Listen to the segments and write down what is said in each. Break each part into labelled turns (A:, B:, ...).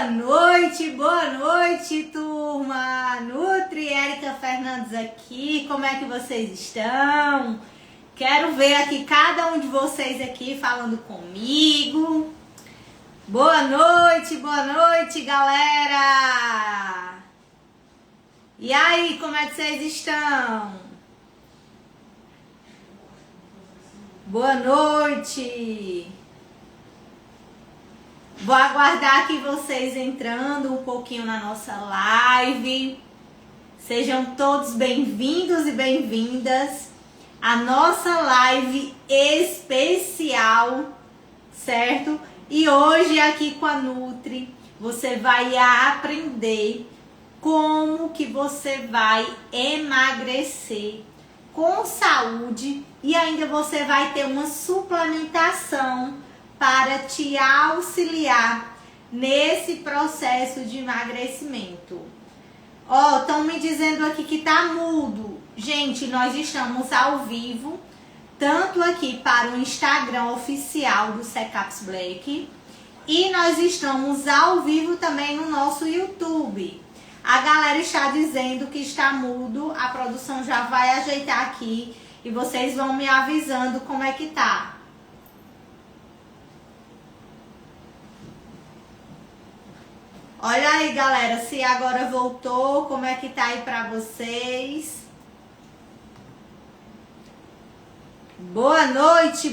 A: Boa noite, turma! Nutri Érica Fernandes aqui, como é que vocês estão? Quero ver aqui cada um de vocês aqui falando comigo. Boa noite, galera! E aí, como é que vocês estão? Boa noite! Vou aguardar aqui vocês entrando um pouquinho na nossa live. Sejam todos bem-vindos e bem-vindas à nossa live especial, certo? E hoje aqui com a Nutri, você vai aprender como que você vai emagrecer com saúde e ainda você vai ter uma suplementação para te auxiliar nesse processo de emagrecimento. Ó, estão me dizendo aqui que tá mudo. Gente, nós estamos ao vivo, tanto aqui para o Instagram oficial do Secaps Black e nós estamos ao vivo também no nosso YouTube. A galera está dizendo que está mudo, a produção já vai ajeitar aqui e vocês vão me avisando como é que tá. Olha aí, galera, se agora voltou, como é que tá aí pra vocês? Boa noite,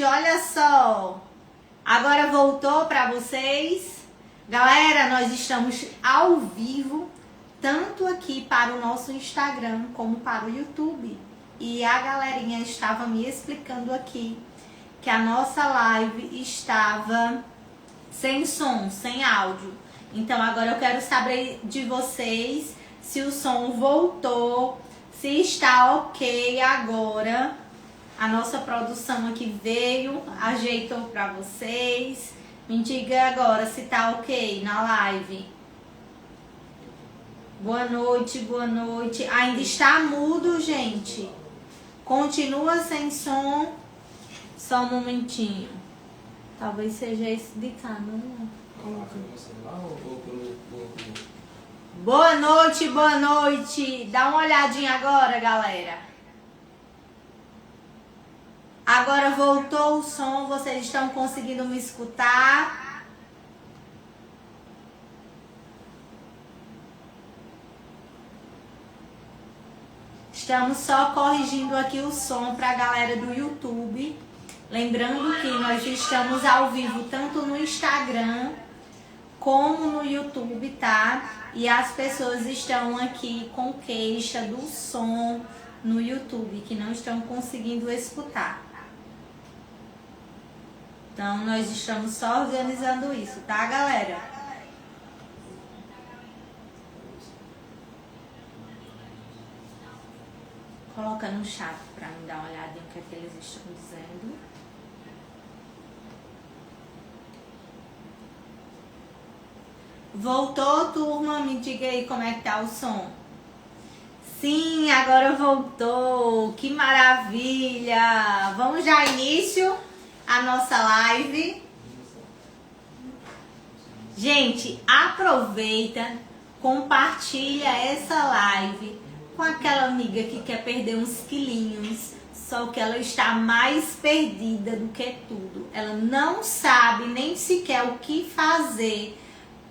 A: olha só. Agora voltou pra vocês? Galera, nós estamos ao vivo, tanto aqui para o nosso Instagram como para o YouTube. E a galerinha estava me explicando aqui que a nossa live estava sem som, sem áudio. Então agora eu quero saber de vocês se o som voltou, se está ok agora. A nossa produção aqui veio, ajeitou para vocês. Me diga agora se tá ok na live. Boa noite. Ainda está mudo, gente. Continua sem som. Só um momentinho. Talvez seja esse de cá, não? Boa noite. Dá uma olhadinha agora, galera. Agora voltou o som, vocês estão conseguindo me escutar? Estamos só corrigindo aqui o som para a galera do YouTube. Lembrando que nós estamos ao vivo tanto no Instagram como no YouTube, tá? E as pessoas estão aqui com queixa do som no YouTube, que não estão conseguindo escutar. Então, nós estamos só organizando isso, tá, galera? Coloca no chat pra me dar uma olhadinha no que é que eles estão dizendo. Voltou, turma? Me diga aí como é que tá o som. Sim, agora voltou. Que maravilha! Vamos já início a nossa live. Gente, aproveita, compartilha essa live com aquela amiga que quer perder uns quilinhos, só que ela está mais perdida do que tudo. Ela não sabe nem sequer o que fazer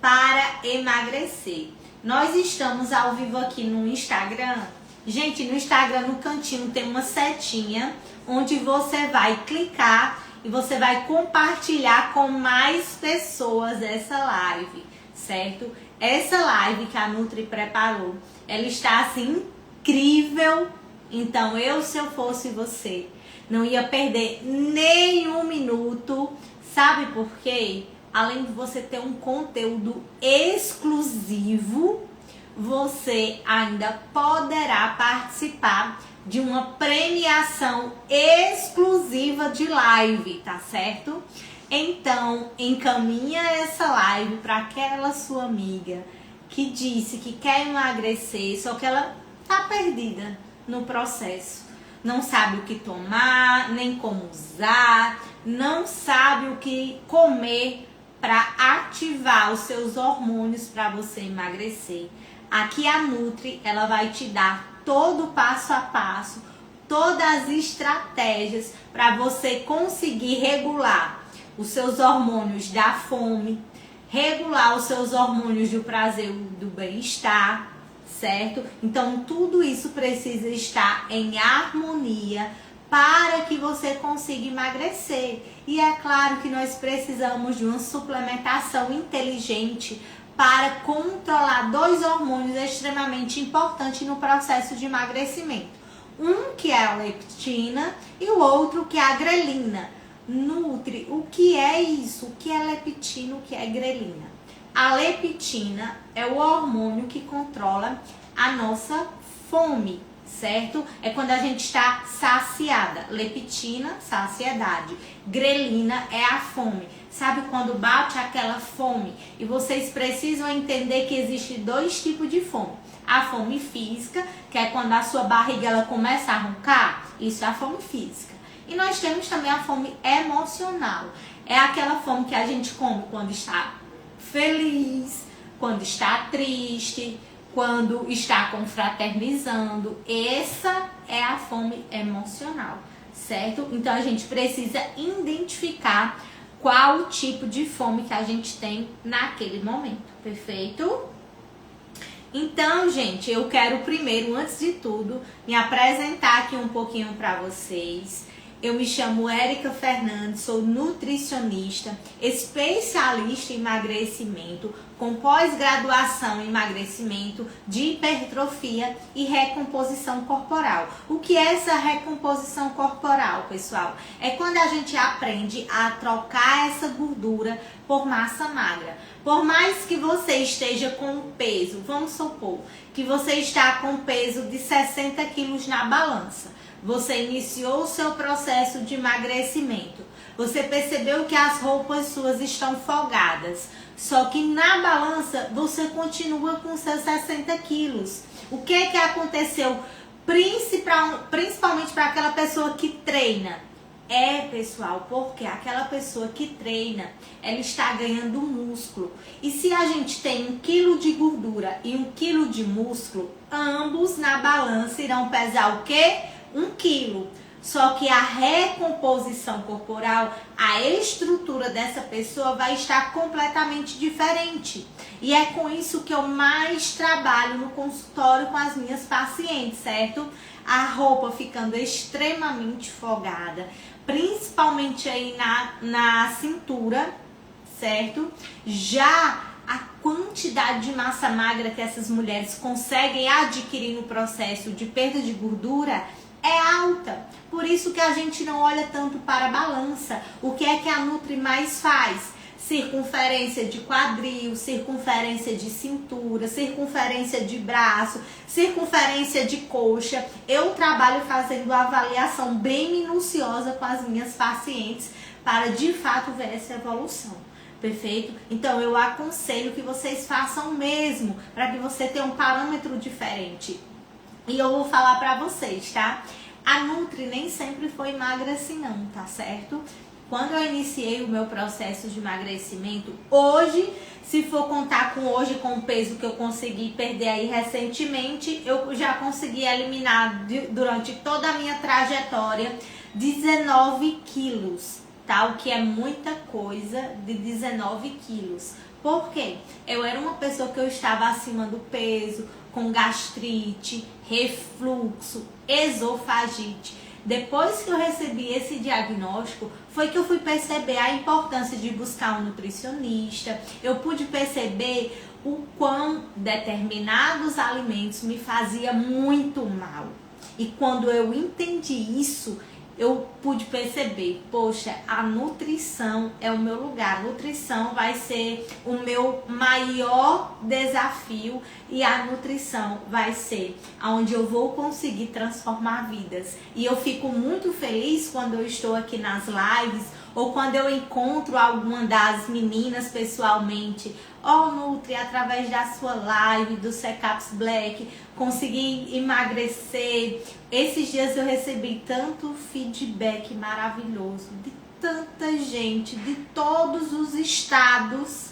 A: para emagrecer. Nós estamos ao vivo aqui no Instagram. Gente, no Instagram, no cantinho, tem uma setinha onde você vai clicar e você vai compartilhar com mais pessoas essa live, certo? Essa live que a Nutri preparou, ela está assim incrível. Então se eu fosse você, não ia perder nenhum minuto. Sabe por quê? Além de você ter um conteúdo exclusivo, você ainda poderá participar de uma premiação exclusiva de live, tá certo? Então, encaminha essa live para aquela sua amiga que disse que quer emagrecer, só que ela tá perdida no processo. Não sabe o que tomar, nem como usar, não sabe o que comer para ativar os seus hormônios para você emagrecer. Aqui a Nutri, ela vai te dar todo o passo a passo, todas as estratégias para você conseguir regular os seus hormônios da fome, regular os seus hormônios do prazer e do bem-estar, certo? Então tudo isso precisa estar em harmonia para que você consiga emagrecer. E é claro que nós precisamos de uma suplementação inteligente para controlar dois hormônios extremamente importantes no processo de emagrecimento. Um que é a leptina e o outro que é a grelina. Nutri, o que é isso? O que é leptina, o que é grelina? A leptina é o hormônio que controla a nossa fome, certo? É quando a gente está saciada. Leptina, saciedade. Grelina é a fome. Sabe quando bate aquela fome? E vocês precisam entender que existe dois tipos de fome. A fome física, que é quando a sua barriga ela começa a roncar. Isso é a fome física. E nós temos também a fome emocional. É aquela fome que a gente come quando está feliz, quando está triste, quando está confraternizando. Essa é a fome emocional, certo? Então a gente precisa identificar qual tipo de fome que a gente tem naquele momento, perfeito? Então, gente, eu quero primeiro, antes de tudo, me apresentar aqui um pouquinho para vocês. Eu me chamo Érica Fernandes, sou nutricionista, especialista em emagrecimento, com pós-graduação em emagrecimento, de hipertrofia e recomposição corporal. O que é essa recomposição corporal, pessoal? É quando a gente aprende a trocar essa gordura por massa magra. Por mais que você esteja com um peso, vamos supor que você está com peso de 60 quilos na balança. Você iniciou o seu processo de emagrecimento. Você percebeu que as roupas suas estão folgadas. Só que na balança você continua com seus 60 quilos. O que aconteceu? Principalmente para aquela pessoa que treina. Pessoal, porque aquela pessoa que treina, ela está ganhando músculo. E se a gente tem 1 quilo de gordura e 1 quilo de músculo, ambos na balança irão pesar o quê? 1 quilo. Só que a recomposição corporal, a estrutura dessa pessoa vai estar completamente diferente. E é com isso que eu mais trabalho no consultório com as minhas pacientes, certo? A roupa ficando extremamente folgada, principalmente aí na cintura, certo? Já a quantidade de massa magra que essas mulheres conseguem adquirir no processo de perda de gordura é alta. Por isso que a gente não olha tanto para a balança. O que é que a Nutri mais faz? Circunferência de quadril, circunferência de cintura, circunferência de braço, circunferência de coxa. Eu trabalho fazendo avaliação bem minuciosa com as minhas pacientes para de fato ver essa evolução. Perfeito? Então eu aconselho que vocês façam o mesmo, para que você tenha um parâmetro diferente. E eu vou falar pra vocês, tá? A Nutri nem sempre foi magra assim não, tá certo? Quando eu iniciei o meu processo de emagrecimento, hoje, se for contar com o peso que eu consegui perder aí recentemente, eu já consegui eliminar durante toda a minha trajetória 19 quilos, tá? O que é muita coisa de 19 quilos. Por quê? Eu era uma pessoa que eu estava acima do peso, com gastrite, refluxo, esofagite. Depois que eu recebi esse diagnóstico, foi que eu fui perceber a importância de buscar um nutricionista. Eu pude perceber o quão determinados alimentos me faziam muito mal. E quando eu entendi isso, eu pude perceber, poxa, a nutrição é o meu lugar, a nutrição vai ser o meu maior desafio e a nutrição vai ser onde eu vou conseguir transformar vidas. E eu fico muito feliz quando eu estou aqui nas lives ou quando eu encontro alguma das meninas pessoalmente. Nutri, através da sua live, do Secaps Black, consegui emagrecer. Esses dias eu recebi tanto feedback maravilhoso de tanta gente de todos os estados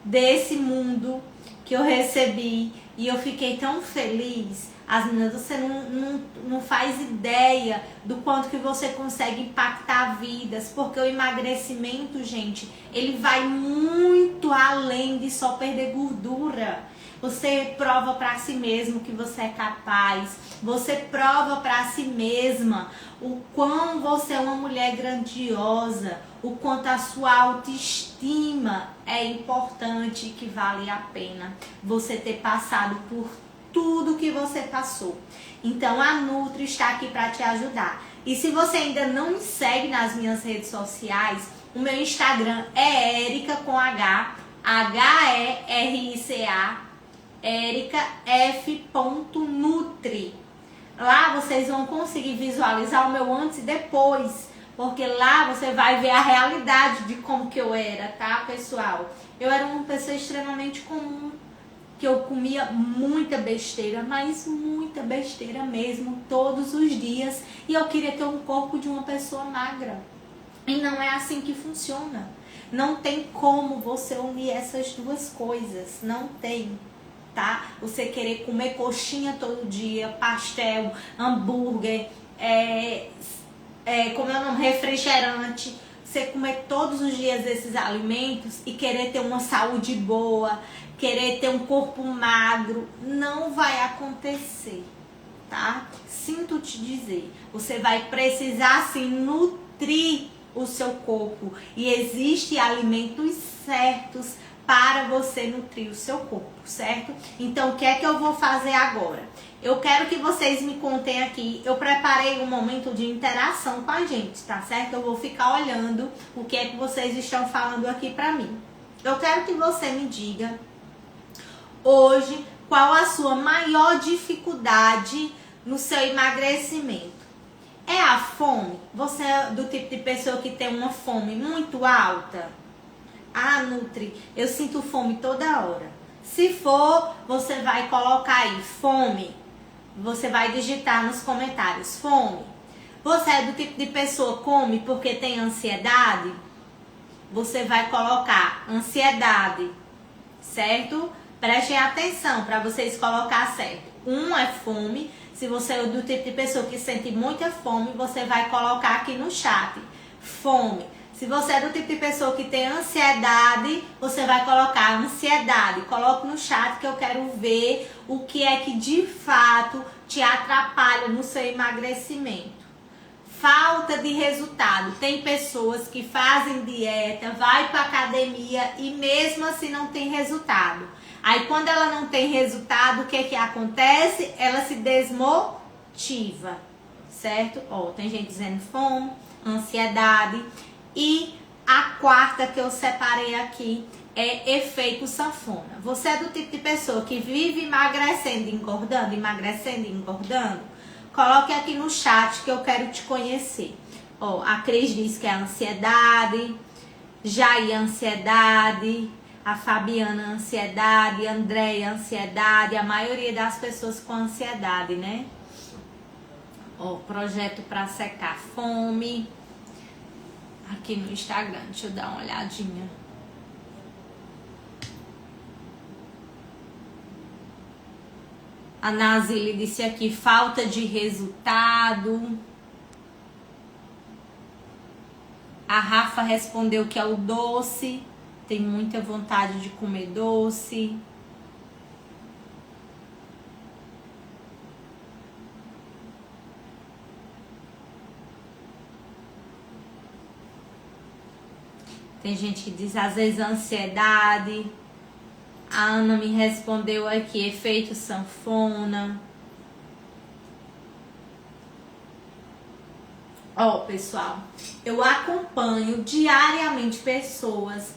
A: desse mundo que eu recebi e eu fiquei tão feliz. As meninas, você não faz ideia do quanto que você consegue impactar vidas, porque o emagrecimento, gente, ele vai muito além de só perder gordura. Você prova para si mesmo que você é capaz, você prova para si mesma o quão você é uma mulher grandiosa, o quanto a sua autoestima é importante e que vale a pena você ter passado por tudo que você passou. Então a Nutri está aqui para te ajudar. E se você ainda não me segue nas minhas redes sociais, o meu Instagram é Erica com H, H-E-R-I-C-A, ericaf.nutri. Lá vocês vão conseguir visualizar o meu antes e depois, porque lá você vai ver a realidade de como que eu era, tá, pessoal? Eu era uma pessoa extremamente comum, que eu comia muita besteira, mas muita besteira mesmo, todos os dias. E eu queria ter um corpo de uma pessoa magra. E não é assim que funciona. Não tem como você unir essas duas coisas. Não tem, tá? Você querer comer coxinha todo dia, pastel, hambúrguer, como é o nome? Refrigerante. Você comer todos os dias esses alimentos e querer ter uma saúde boa, querer ter um corpo magro, não vai acontecer, tá? Sinto te dizer, você vai precisar sim nutrir o seu corpo e existem alimentos certos para você nutrir o seu corpo, certo? Então, o que é que eu vou fazer agora? Eu quero que vocês me contem aqui, eu preparei um momento de interação com a gente, tá certo? Eu vou ficar olhando o que é que vocês estão falando aqui pra mim. Eu quero que você me diga hoje qual a sua maior dificuldade no seu emagrecimento. É a fome? Você é do tipo de pessoa que tem uma fome muito alta? Ah, Nutri, eu sinto fome toda hora. Se for, você vai colocar aí fome. Você vai digitar nos comentários fome. Você é do tipo de pessoa que come porque tem ansiedade? Você vai colocar ansiedade, certo? Prestem atenção para vocês colocar certo. Um é fome. Se você é do tipo de pessoa que sente muita fome, você vai colocar aqui no chat fome. Se você é do tipo de pessoa que tem ansiedade, você vai colocar ansiedade. Coloque no chat que eu quero ver o que é que de fato te atrapalha no seu emagrecimento. Falta de resultado. Tem pessoas que fazem dieta, vai para academia e mesmo assim não tem resultado. Aí quando ela não tem resultado, o que é que acontece? Ela se desmotiva, certo? Ó, tem gente dizendo fome, ansiedade. E a quarta que eu separei aqui é efeito sanfona. Você é do tipo de pessoa que vive emagrecendo e engordando, emagrecendo e engordando? Coloque aqui no chat que eu quero te conhecer. Ó, a Cris diz que é ansiedade, Jair ansiedade, a Fabiana ansiedade, a Andréia ansiedade, a maioria das pessoas com ansiedade, né? Ó, projeto para secar fome. Aqui no Instagram, deixa eu dar uma olhadinha. A Nazile disse aqui, falta de resultado. A Rafa respondeu que é o doce. Tem muita vontade de comer doce. Tem gente que diz, às vezes, ansiedade. A Ana me respondeu aqui, efeito sanfona. Ó, pessoal, eu acompanho diariamente pessoas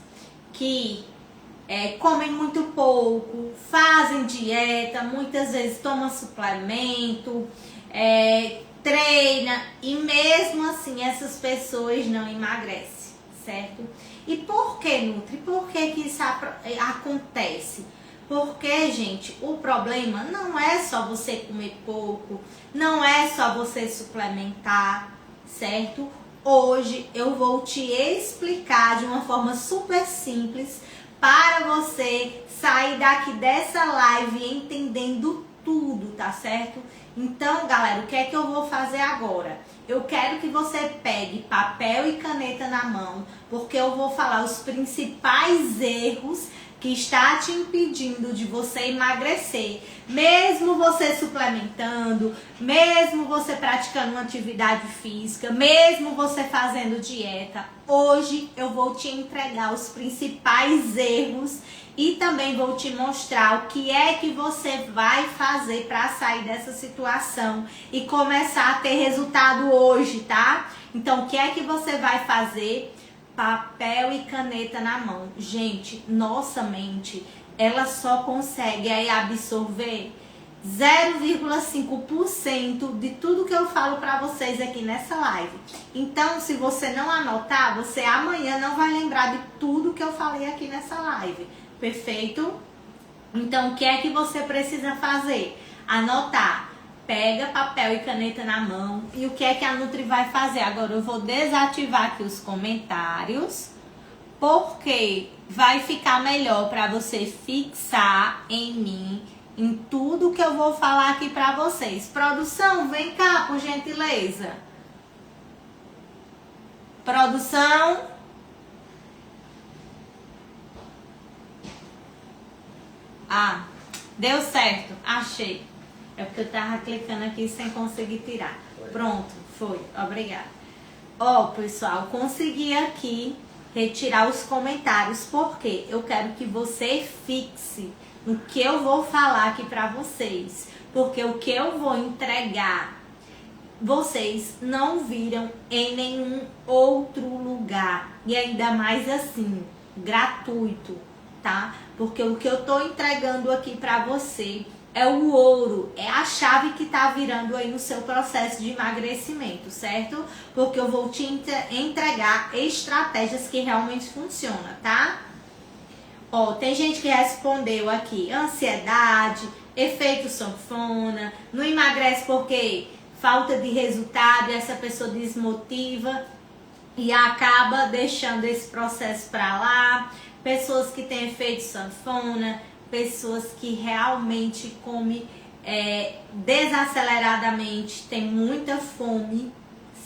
A: que comem muito pouco, fazem dieta, muitas vezes tomam suplemento, treina e mesmo assim essas pessoas não emagrecem, certo? E por que, Nutri? Por que isso acontece? Porque, gente, o problema não é só você comer pouco, não é só você suplementar, certo? hoje eu vou te explicar de uma forma super simples para você sair daqui dessa live entendendo tudo, tá certo? Então, galera, o que é que eu vou fazer agora? Eu quero que você pegue papel e caneta na mão, porque eu vou falar os principais erros que está te impedindo de você emagrecer. Mesmo você suplementando, mesmo você praticando uma atividade física, mesmo você fazendo dieta, hoje eu vou te entregar os principais erros e também vou te mostrar o que é que você vai fazer para sair dessa situação e começar a ter resultado hoje, tá? Então, o que é que você vai fazer? Papel e caneta na mão. Gente, nossa mente, ela só consegue aí absorver 0,5% de tudo que eu falo para vocês aqui nessa live. Então, se você não anotar, você amanhã não vai lembrar de tudo que eu falei aqui nessa live. Perfeito? Então, o que é que você precisa fazer? Anotar. Pega papel e caneta na mão. E o que é que a Nutri vai fazer? Agora eu vou desativar aqui os comentários, porque vai ficar melhor para você fixar em mim, em tudo que eu vou falar aqui para vocês. Produção, vem cá, por gentileza. Produção. Ah, deu certo. Achei. É porque eu tava clicando aqui sem conseguir tirar. Pronto, foi. Obrigada. Ó, pessoal, consegui aqui retirar os comentários, porque eu quero que você fixe no que eu vou falar aqui pra vocês. Porque o que eu vou entregar, vocês não viram em nenhum outro lugar. E ainda mais assim, gratuito, tá? Porque o que eu tô entregando aqui pra você é o ouro, é a chave que tá virando aí no seu processo de emagrecimento, certo? Porque eu vou te entregar estratégias que realmente funcionam, tá? Ó, tem gente que respondeu aqui, ansiedade, efeito sanfona, não emagrece porque falta de resultado, e essa pessoa desmotiva e acaba deixando esse processo pra lá. Pessoas que têm efeito sanfona, pessoas que realmente comem desaceleradamente, tem muita fome,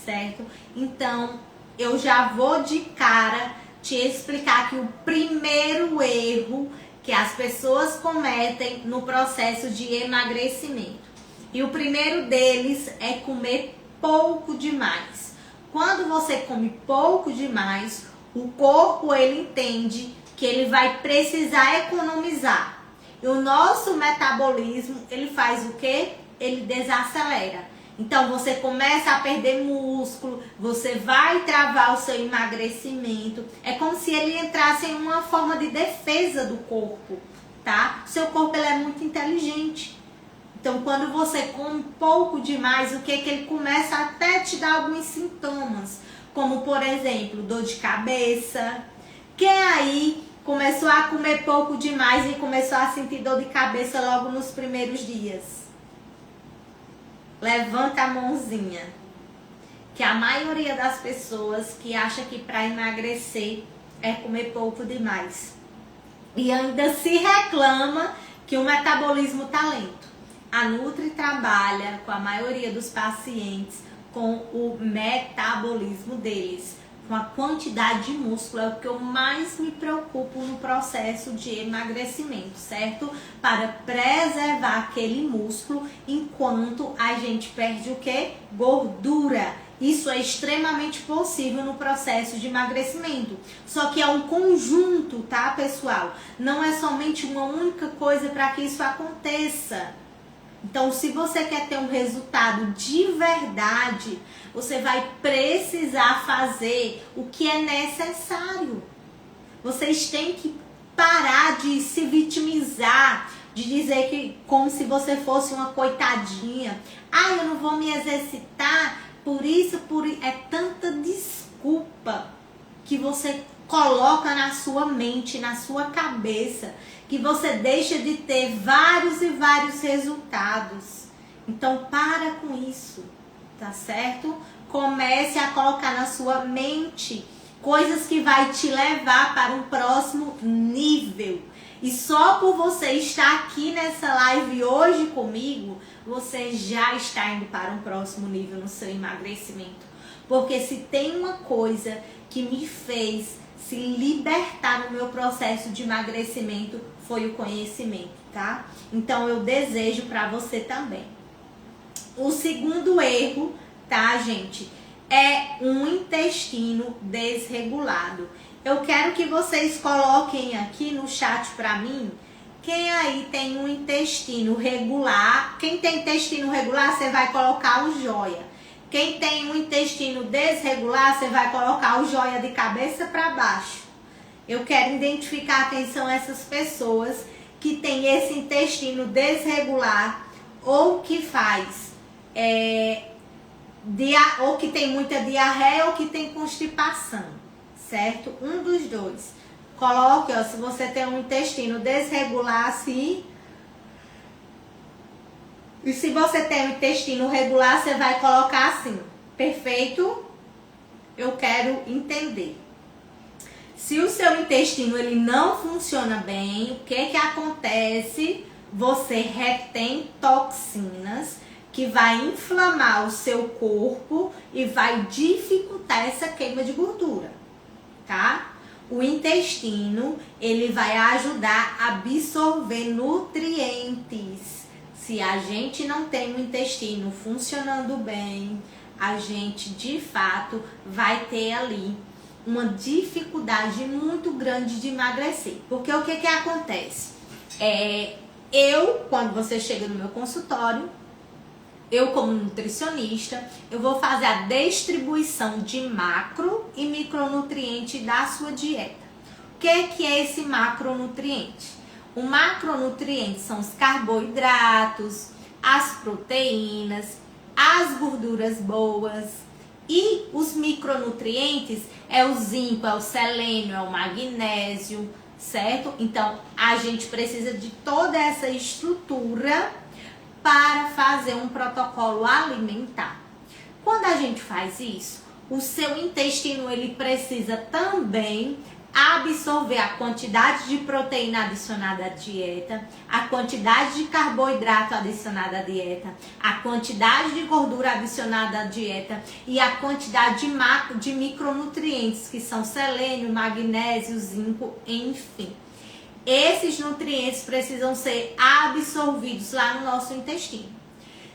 A: certo? Então, eu já vou de cara te explicar que o primeiro erro que as pessoas cometem no processo de emagrecimento. E o primeiro deles é comer pouco demais. Quando você come pouco demais, o corpo ele entende que ele vai precisar economizar. E o nosso metabolismo, ele faz o quê? Ele desacelera. Então, você começa a perder músculo, você vai travar o seu emagrecimento. É como se ele entrasse em uma forma de defesa do corpo, tá? O seu corpo ele é muito inteligente. Então, quando você come pouco demais, o que é que ele começa até te dar alguns sintomas? Como, por exemplo, dor de cabeça. Quem aí começou a comer pouco demais e começou a sentir dor de cabeça logo nos primeiros dias? Levanta a mãozinha. Que a maioria das pessoas que acha que para emagrecer é comer pouco demais. E ainda se reclama que o metabolismo tá lento. A Nutri trabalha com a maioria dos pacientes com o metabolismo deles, com a quantidade de músculo. É o que eu mais me preocupo no processo de emagrecimento, certo? Para preservar aquele músculo enquanto a gente perde o quê? Gordura. Isso é extremamente possível no processo de emagrecimento. Só que é um conjunto, tá, pessoal? Não é somente uma única coisa para que isso aconteça. Então, se você quer ter um resultado de verdade, você vai precisar fazer o que é necessário. Vocês têm que parar de se vitimizar, de dizer que como se você fosse uma coitadinha. Ah, eu não vou me exercitar, por isso, é tanta desculpa que você coloca na sua mente, na sua cabeça, que você deixa de ter vários e vários resultados. Então, para com isso, tá certo? Comece a colocar na sua mente coisas que vai te levar para um próximo nível. E só por você estar aqui nessa live hoje comigo, você já está indo para um próximo nível no seu emagrecimento. Porque se tem uma coisa que me fez se libertar no meu processo de emagrecimento, foi o conhecimento, tá? Então eu desejo para você também. O segundo erro, tá, gente, é um intestino desregulado. Eu quero que vocês coloquem aqui no chat para mim, quem aí tem um intestino regular. Quem tem intestino regular, você vai colocar o joia. Quem tem um intestino desregular, você vai colocar o joia de cabeça para baixo. Eu quero identificar quem são essas pessoas que têm esse intestino desregular ou que faz ou que tem muita diarreia ou que tem constipação, certo? Um dos dois. Coloque, ó, se você tem um intestino desregular assim. E se você tem um intestino regular, você vai colocar assim. Perfeito? Eu quero entender. Se o seu intestino ele não funciona bem, o que acontece? Você retém toxinas que vai inflamar o seu corpo e vai dificultar essa queima de gordura, tá? O intestino, ele vai ajudar a absorver nutrientes. Se a gente não tem o intestino funcionando bem, a gente de fato vai ter ali uma dificuldade muito grande de emagrecer. Porque o que acontece? Quando você chega no meu consultório, eu como nutricionista, eu vou fazer a distribuição de macro e micronutriente da sua dieta. O que é esse macronutriente? O macronutriente são os carboidratos, as proteínas, as gorduras boas, e os micronutrientes é o zinco, é o selênio, é o magnésio, certo? Então, a gente precisa de toda essa estrutura para fazer um protocolo alimentar. Quando a gente faz isso, o seu intestino ele precisa também absorver a quantidade de proteína adicionada à dieta, a quantidade de carboidrato adicionada à dieta, a quantidade de gordura adicionada à dieta e a quantidade de micronutrientes, que são selênio, magnésio, zinco, enfim. Esses nutrientes precisam ser absorvidos lá no nosso intestino.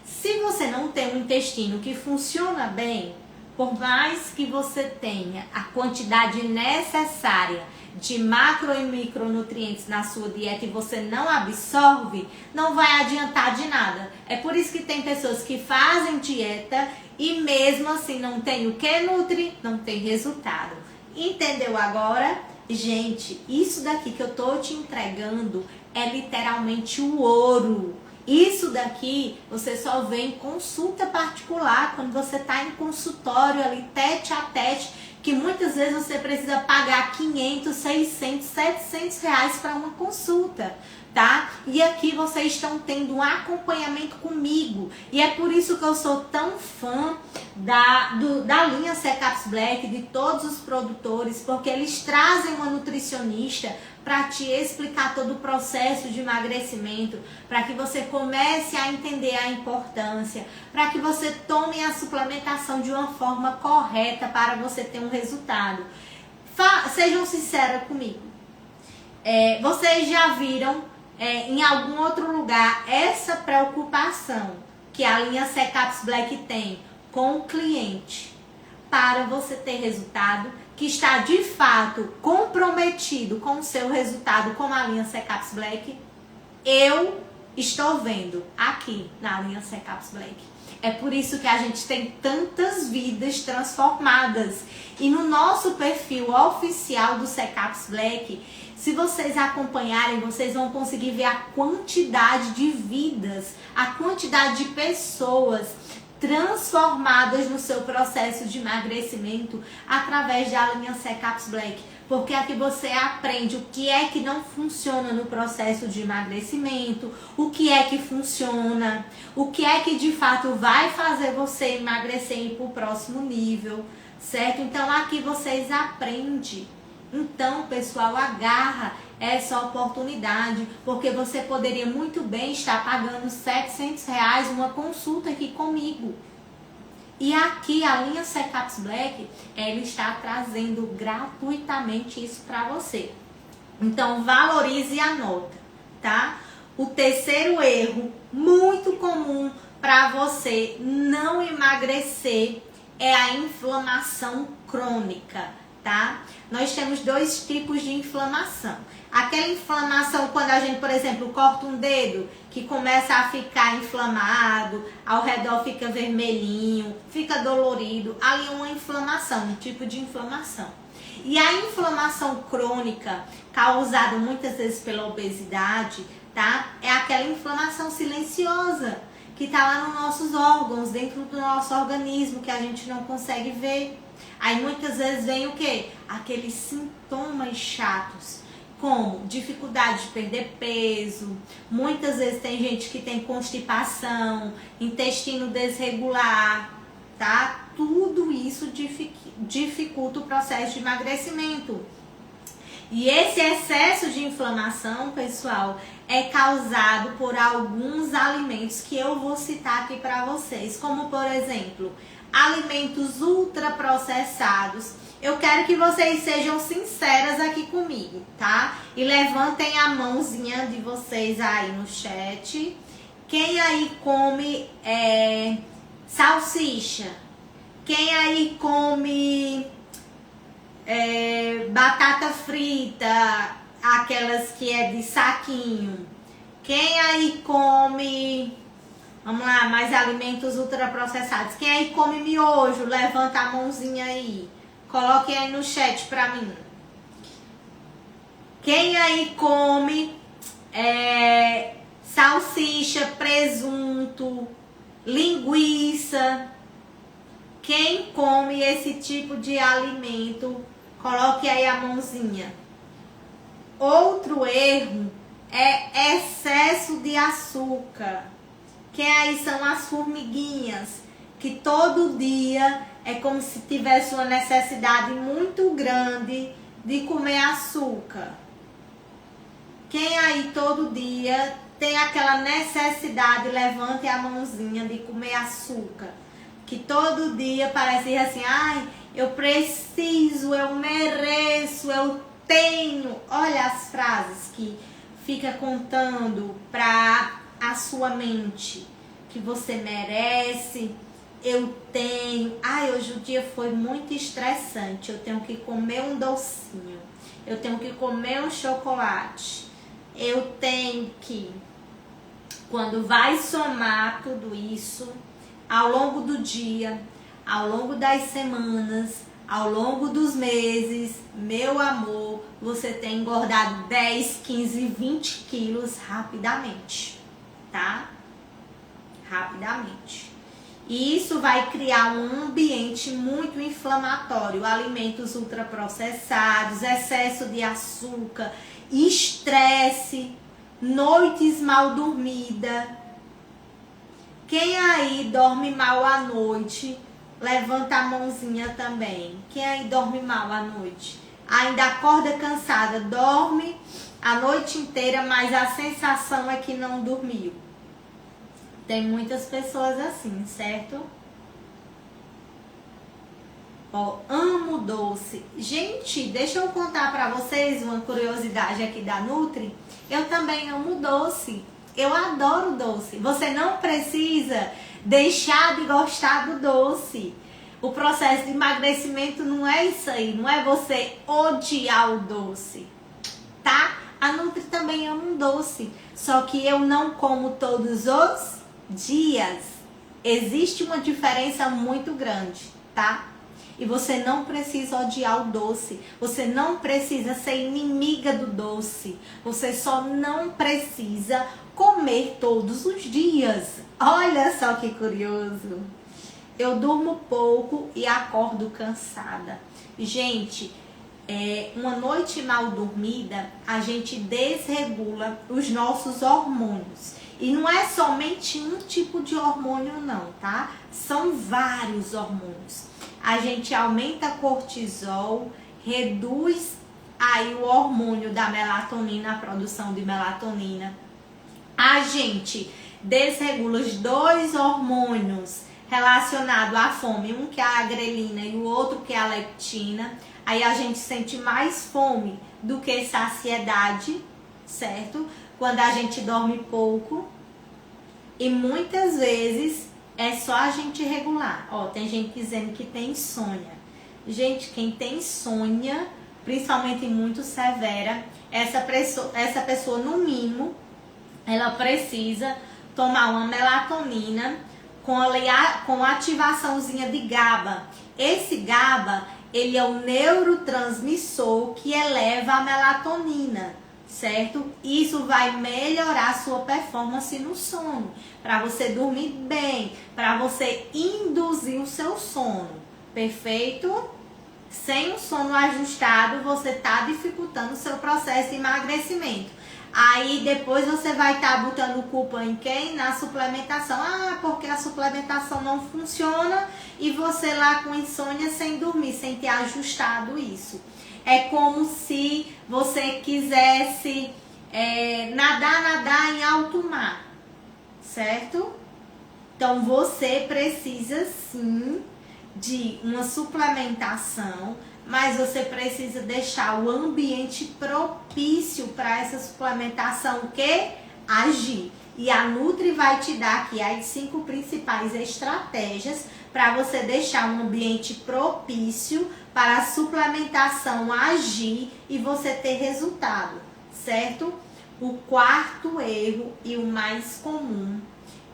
A: Se você não tem um intestino que funciona bem, por mais que você tenha a quantidade necessária de macro e micronutrientes na sua dieta e você não absorve, não vai adiantar de nada. É por isso que tem pessoas que fazem dieta e mesmo assim não tem o que nutre, não tem resultado. Entendeu agora? Gente, isso daqui que eu tô te entregando é literalmente o ouro. Isso daqui você só vê em consulta particular, quando você está em consultório ali, tete a tete, que muitas vezes você precisa pagar 500, 600, 700 reais para uma consulta, tá? E aqui vocês estão tendo um acompanhamento comigo. E é por isso que eu sou tão fã da linha Secaps Black, de todos os produtores, porque eles trazem uma nutricionista para te explicar todo o processo de emagrecimento, para que você comece a entender a importância, para que você tome a suplementação de uma forma correta para você ter um resultado. Sejam sinceras comigo. Vocês já viram em algum outro lugar essa preocupação que a linha Secaps Black tem com o cliente para você ter resultado, que está de fato comprometido com o seu resultado, como a linha Secaps Black? Eu estou vendo aqui na linha Secaps Black. É por isso que a gente tem tantas vidas transformadas. E no nosso perfil oficial do Secaps Black, se vocês acompanharem, vocês vão conseguir ver a quantidade de vidas, a quantidade de pessoas transformadas no seu processo de emagrecimento através da linha Secaps Black. porque aqui você aprende o que é que não funciona no processo de emagrecimento, o que é que funciona, o que é que de fato vai fazer você emagrecer e ir para o próximo nível, certo? Então aqui vocês aprendem. Então, pessoal, agarra essa oportunidade, porque você poderia muito bem estar pagando R$700 uma consulta aqui comigo. E aqui a linha Secaps Black, ela está trazendo gratuitamente isso para você. Então valorize e anota, tá? O terceiro erro muito comum para você não emagrecer é a inflamação crônica, tá? Nós temos dois tipos de inflamação. Aquela inflamação quando a gente, por exemplo, corta um dedo, que começa a ficar inflamado, ao redor fica vermelhinho, fica dolorido, ali é uma inflamação, um tipo de inflamação. E a inflamação crônica, causada muitas vezes pela obesidade, tá? É aquela inflamação silenciosa, que tá lá nos nossos órgãos, dentro do nosso organismo, que a gente não consegue ver. Aí muitas vezes vem o quê? Aqueles sintomas chatos, como dificuldade de perder peso, muitas vezes tem gente que tem constipação, intestino desregular, tá? Tudo isso dificulta o processo de emagrecimento. E esse excesso de inflamação, pessoal, é causado por alguns alimentos que eu vou citar aqui para vocês, como por exemplo, alimentos ultraprocessados. Eu quero que vocês sejam sinceras aqui comigo, tá? E levantem a mãozinha de vocês aí no chat. Quem aí come salsicha? Quem aí come batata frita, aquelas que é de saquinho? Quem aí come, vamos lá, mais alimentos ultraprocessados? Quem aí come miojo? Levanta a mãozinha aí. Coloque aí no chat pra mim. Quem aí come salsicha, presunto, linguiça? Quem come esse tipo de alimento? Coloque aí a mãozinha. Outro erro é excesso de açúcar. Quem aí são as formiguinhas? Que todo dia é como se tivesse uma necessidade muito grande de comer açúcar. Quem aí todo dia tem aquela necessidade, levante a mãozinha, de comer açúcar. Que todo dia parece assim, ai, eu preciso, eu mereço, eu tenho. Olha as frases que fica contando para a sua mente. Que você merece, eu tenho. Ai, hoje o dia foi muito estressante, eu tenho que comer um docinho, eu tenho que comer um chocolate, eu tenho que... Quando vai somar tudo isso, ao longo do dia, ao longo das semanas, ao longo dos meses, meu amor, você tem engordado 10, 15, 20 quilos rapidamente, tá? Rapidamente. E isso vai criar um ambiente muito inflamatório, alimentos ultraprocessados, excesso de açúcar, estresse, noites mal dormidas. Quem aí dorme mal à noite, levanta a mãozinha também. Quem aí dorme mal à noite? Ainda acorda cansada, dorme a noite inteira, mas a sensação é que não dormiu. Tem muitas pessoas assim, certo? Ó, amo doce. Gente, deixa eu contar pra vocês uma curiosidade aqui da Nutri. Eu também amo doce. Eu adoro doce. Você não precisa deixar de gostar do doce. O processo de emagrecimento não é isso aí. Não é você odiar o doce, tá? A Nutri também ama um doce. Só que eu não como todos os dias. Existe uma diferença muito grande, tá? E você não precisa odiar o doce. Você não precisa ser inimiga do doce. Você só não precisa comer todos os dias. Olha só que curioso. Eu durmo pouco e acordo cansada. Gente, uma noite mal dormida, a gente desregula os nossos hormônios. E não é somente um tipo de hormônio não, tá? São vários hormônios. A gente aumenta cortisol, reduz aí o hormônio da melatonina, a produção de melatonina. A gente desregula os dois hormônios relacionados à fome, um que é a grelina e o outro que é a leptina. Aí a gente sente mais fome do que saciedade, certo? Quando a gente dorme pouco. E muitas vezes é só a gente regular. Ó, tem gente dizendo que tem insônia. Gente, quem tem insônia, principalmente muito severa, essa pessoa no mínimo, ela precisa tomar uma melatonina com ativaçãozinha de GABA. Esse GABA, ele é o neurotransmissor que eleva a melatonina, certo? Isso vai melhorar a sua performance no sono, para você dormir bem, para você induzir o seu sono, perfeito? Sem o sono ajustado, você está dificultando o seu processo de emagrecimento. Aí depois você vai estar botando culpa em quem? Na suplementação. Ah, porque a suplementação não funciona e você lá com insônia sem dormir, sem ter ajustado isso. É como se você quisesse nadar em alto mar, certo? Então você precisa sim de uma suplementação, mas você precisa deixar o ambiente propício para essa suplementação que agir. E a Nutri vai te dar aqui as 5 principais estratégias para você deixar um ambiente propício para a suplementação agir e você ter resultado, certo? O quarto erro e o mais comum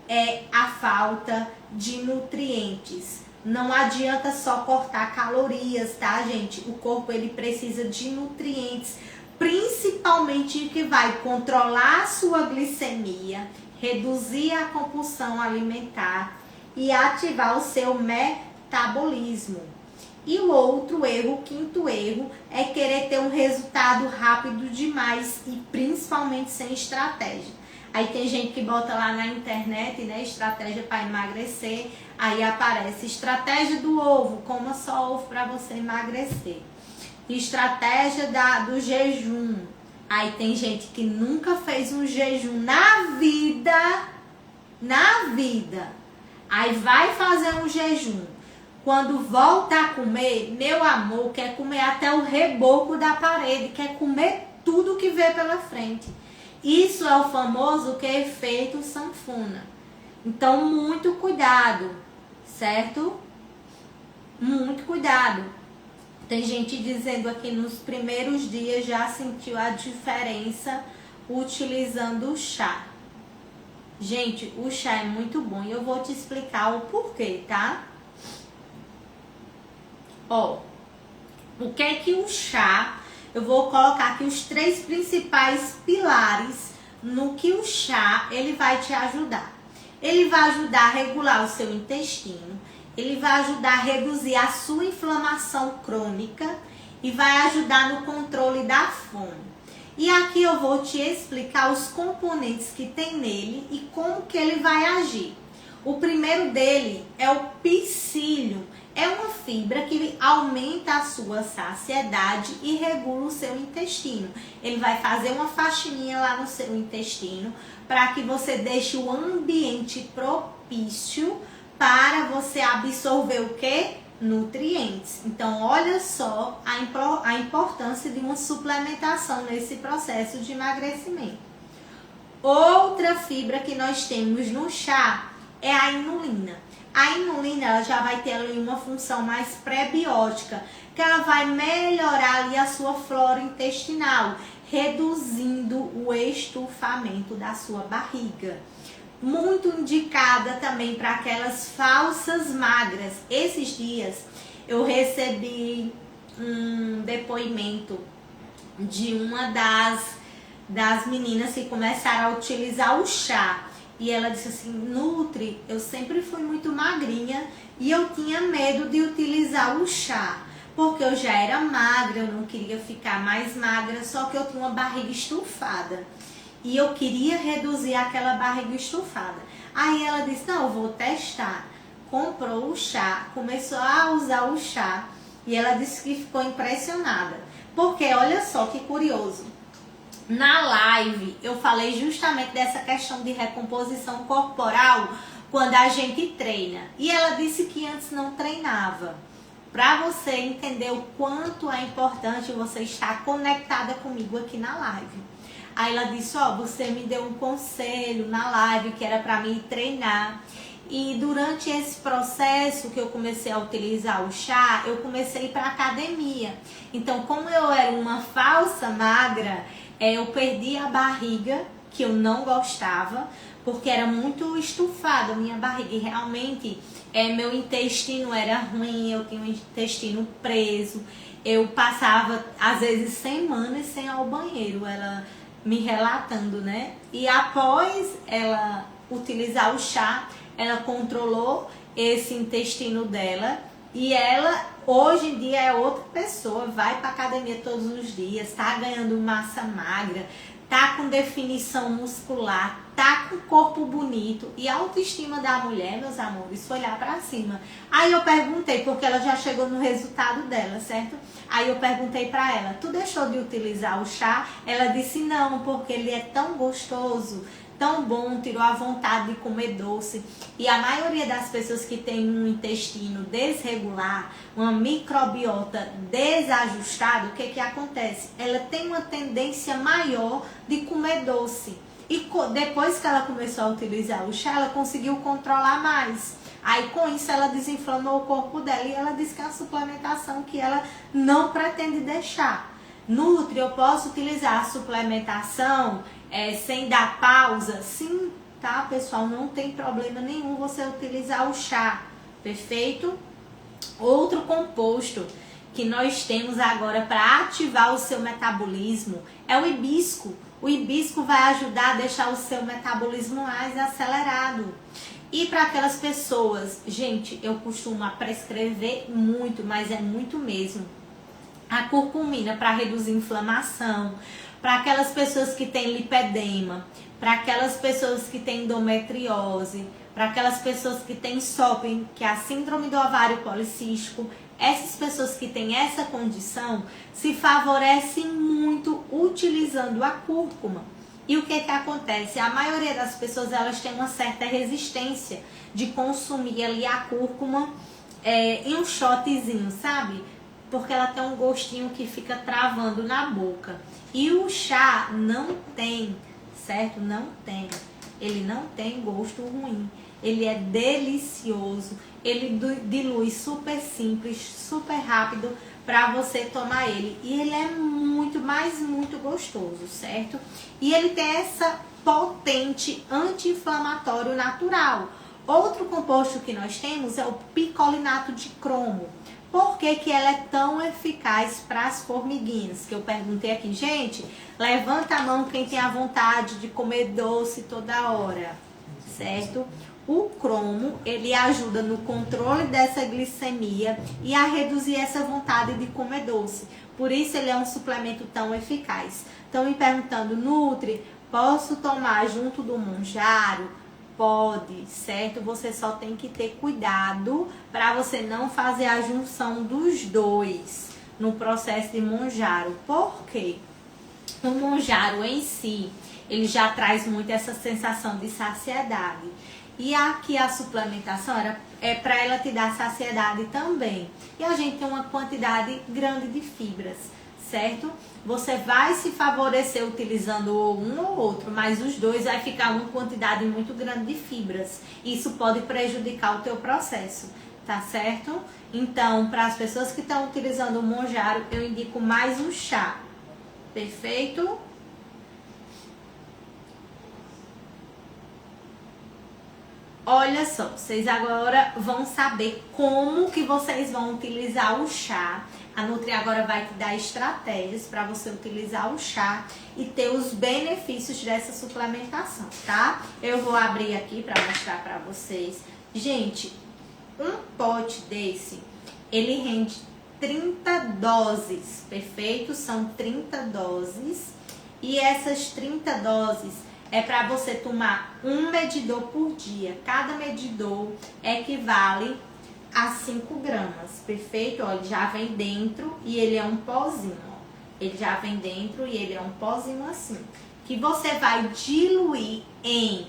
A: é a falta de nutrientes. Não adianta só cortar calorias, tá, gente? O corpo ele precisa de nutrientes, principalmente que vai controlar a sua glicemia, reduzir a compulsão alimentar e ativar o seu metabolismo. E o outro erro, o quinto erro, é querer ter um resultado rápido demais e principalmente sem estratégia. Aí tem gente que bota lá na internet, né, estratégia para emagrecer, aí aparece estratégia do ovo, coma só ovo para você emagrecer. Estratégia do jejum. Aí tem gente que nunca fez um jejum na vida. Aí vai fazer um jejum. Quando volta a comer, meu amor, quer comer até o reboco da parede, quer comer tudo que vê pela frente. Isso é o famoso que é efeito sanfona. Então, muito cuidado, certo? Muito cuidado. Tem gente dizendo aqui nos primeiros dias já sentiu a diferença utilizando o chá. Gente, o chá é muito bom e eu vou te explicar o porquê, tá? Ó, o que é que o chá... Eu vou colocar aqui os 3 principais pilares no que o chá ele vai te ajudar. Ele vai ajudar a regular o seu intestino, ele vai ajudar a reduzir a sua inflamação crônica e vai ajudar no controle da fome. E aqui eu vou te explicar os componentes que tem nele e como que ele vai agir. O primeiro dele é o psyllium. É uma fibra que aumenta a sua saciedade e regula o seu intestino. Ele vai fazer uma faxininha lá no seu intestino para que você deixe o ambiente propício para você absorver o quê? Nutrientes. Então, olha só a importância de uma suplementação nesse processo de emagrecimento. Outra fibra que nós temos no chá é a inulina. A inulina ela já vai ter ali uma função mais pré-biótica, que ela vai melhorar ali a sua flora intestinal, reduzindo o estufamento da sua barriga. Muito indicada também para aquelas falsas magras. Esses dias eu recebi um depoimento de uma das meninas que começaram a utilizar o chá. E ela disse assim, Nutri, eu sempre fui muito magrinha e eu tinha medo de utilizar o chá. porque eu já era magra, eu não queria ficar mais magra, só que eu tinha uma barriga estufada. E eu queria reduzir aquela barriga estufada. Aí ela disse, não, eu vou testar. Comprou o chá, começou a usar o chá e ela disse que ficou impressionada. Porque olha só que curioso. Na live eu falei justamente dessa questão de recomposição corporal quando a gente treina. E ela disse que antes não treinava. Para você entender o quanto é importante você estar conectada comigo aqui na live. Aí ela disse, ó, você me deu um conselho na live que era para mim treinar. E durante esse processo que eu comecei a utilizar o chá, eu comecei a ir para academia. Então, como eu era uma falsa magra, eu perdi a barriga, que eu não gostava, porque era muito estufada a minha barriga. E realmente, meu intestino era ruim, eu tinha o intestino preso. Eu passava, às vezes, semanas sem ir ao banheiro, ela me relatando, né? E após ela utilizar o chá, ela controlou esse intestino dela e ela hoje em dia é outra pessoa, vai para academia todos os dias, tá ganhando massa magra, tá com definição muscular, tá com corpo bonito. E a autoestima da mulher, meus amores, foi olhar para cima. Aí eu perguntei, porque ela já chegou no resultado dela, certo? Aí eu perguntei para ela, tu deixou de utilizar o chá? Ela disse não, porque ele é tão gostoso, tão bom, tirou a vontade de comer doce. E a maioria das pessoas que tem um intestino desregular, uma microbiota desajustada, o que acontece? Ela tem uma tendência maior de comer doce. E depois que ela começou a utilizar o chá, ela conseguiu controlar mais. Aí com isso ela desinflamou o corpo dela e ela disse que é uma suplementação que ela não pretende deixar. Nutri, eu posso utilizar a suplementação sem dar pausa? Sim, tá, pessoal? Não tem problema nenhum você utilizar o chá, perfeito? Outro composto que nós temos agora para ativar o seu metabolismo é o hibisco. O hibisco vai ajudar a deixar o seu metabolismo mais acelerado. E para aquelas pessoas, gente, eu costumo prescrever muito, mas é muito mesmo. A curcumina para reduzir inflamação, para aquelas pessoas que têm lipedema, para aquelas pessoas que têm endometriose, para aquelas pessoas que têm SOP, que é a síndrome do ovário policístico. Essas pessoas que têm essa condição se favorecem muito utilizando a cúrcuma. E o que acontece? A maioria das pessoas elas têm uma certa resistência de consumir ali a cúrcuma em um shotzinho, sabe? Porque ela tem um gostinho que fica travando na boca. E o chá não tem, certo? Não tem. Ele não tem gosto ruim. Ele é delicioso. Ele dilui super simples, super rápido para você tomar ele. E ele é muito, mas muito gostoso, certo? E ele tem essa potente anti-inflamatório natural. Outro composto que nós temos é o picolinato de cromo. Por que que ela é tão eficaz para as formiguinhas? Que eu perguntei aqui, gente, levanta a mão quem tem a vontade de comer doce toda hora, certo? O cromo, ele ajuda no controle dessa glicemia e a reduzir essa vontade de comer doce. Por isso ele é um suplemento tão eficaz. Estão me perguntando, Nutri, posso tomar junto do monjaro? Pode, certo? Você só tem que ter cuidado para você não fazer a junção dos dois no processo de monjaro. Por quê? O monjaro em si, ele já traz muito essa sensação de saciedade. E aqui a suplementação é para ela te dar saciedade também. E a gente tem uma quantidade grande de fibras, certo? Você vai se favorecer utilizando um ou outro, mas os dois vai ficar uma quantidade muito grande de fibras. Isso pode prejudicar o teu processo, tá certo? Então, para as pessoas que estão utilizando o monjaro, eu indico mais um chá. Perfeito? Olha só, vocês agora vão saber como que vocês vão utilizar o chá. A Nutri agora vai te dar estratégias para você utilizar o chá e ter os benefícios dessa suplementação, tá? Eu vou abrir aqui para mostrar para vocês. Gente, um pote desse, ele rende 30 doses, perfeito? São 30 doses. E essas 30 doses é para você tomar um medidor por dia. Cada medidor equivale a 5 gramas, perfeito? Ó, ele já vem dentro e ele é um pozinho, ó. Ele já vem dentro e ele é um pozinho assim, que você vai diluir em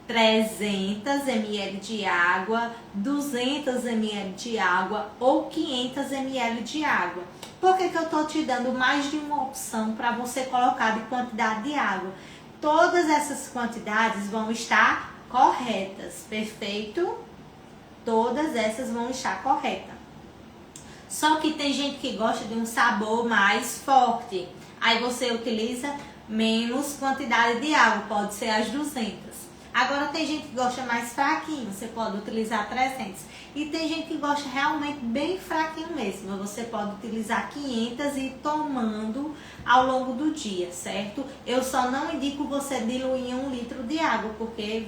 A: 300 ml de água, 200 ml de água ou 500 ml de água. Por que eu tô te dando mais de uma opção para você colocar de quantidade de água? Todas essas quantidades vão estar corretas, perfeito? Todas essas vão estar corretas. Só que tem gente que gosta de um sabor mais forte. Aí você utiliza menos quantidade de água, pode ser as 200. Agora tem gente que gosta mais fraquinho, você pode utilizar 300. E tem gente que gosta realmente bem fraquinho mesmo, você pode utilizar 500 e ir tomando ao longo do dia, certo? Eu só não indico você diluir em 1 litro de água, porque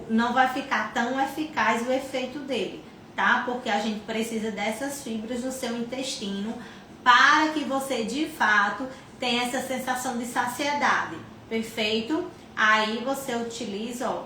A: não vai ficar tão eficaz o efeito dele, tá? Porque a gente precisa dessas fibras no seu intestino para que você de fato tenha essa sensação de saciedade, perfeito? Aí você utiliza, ó,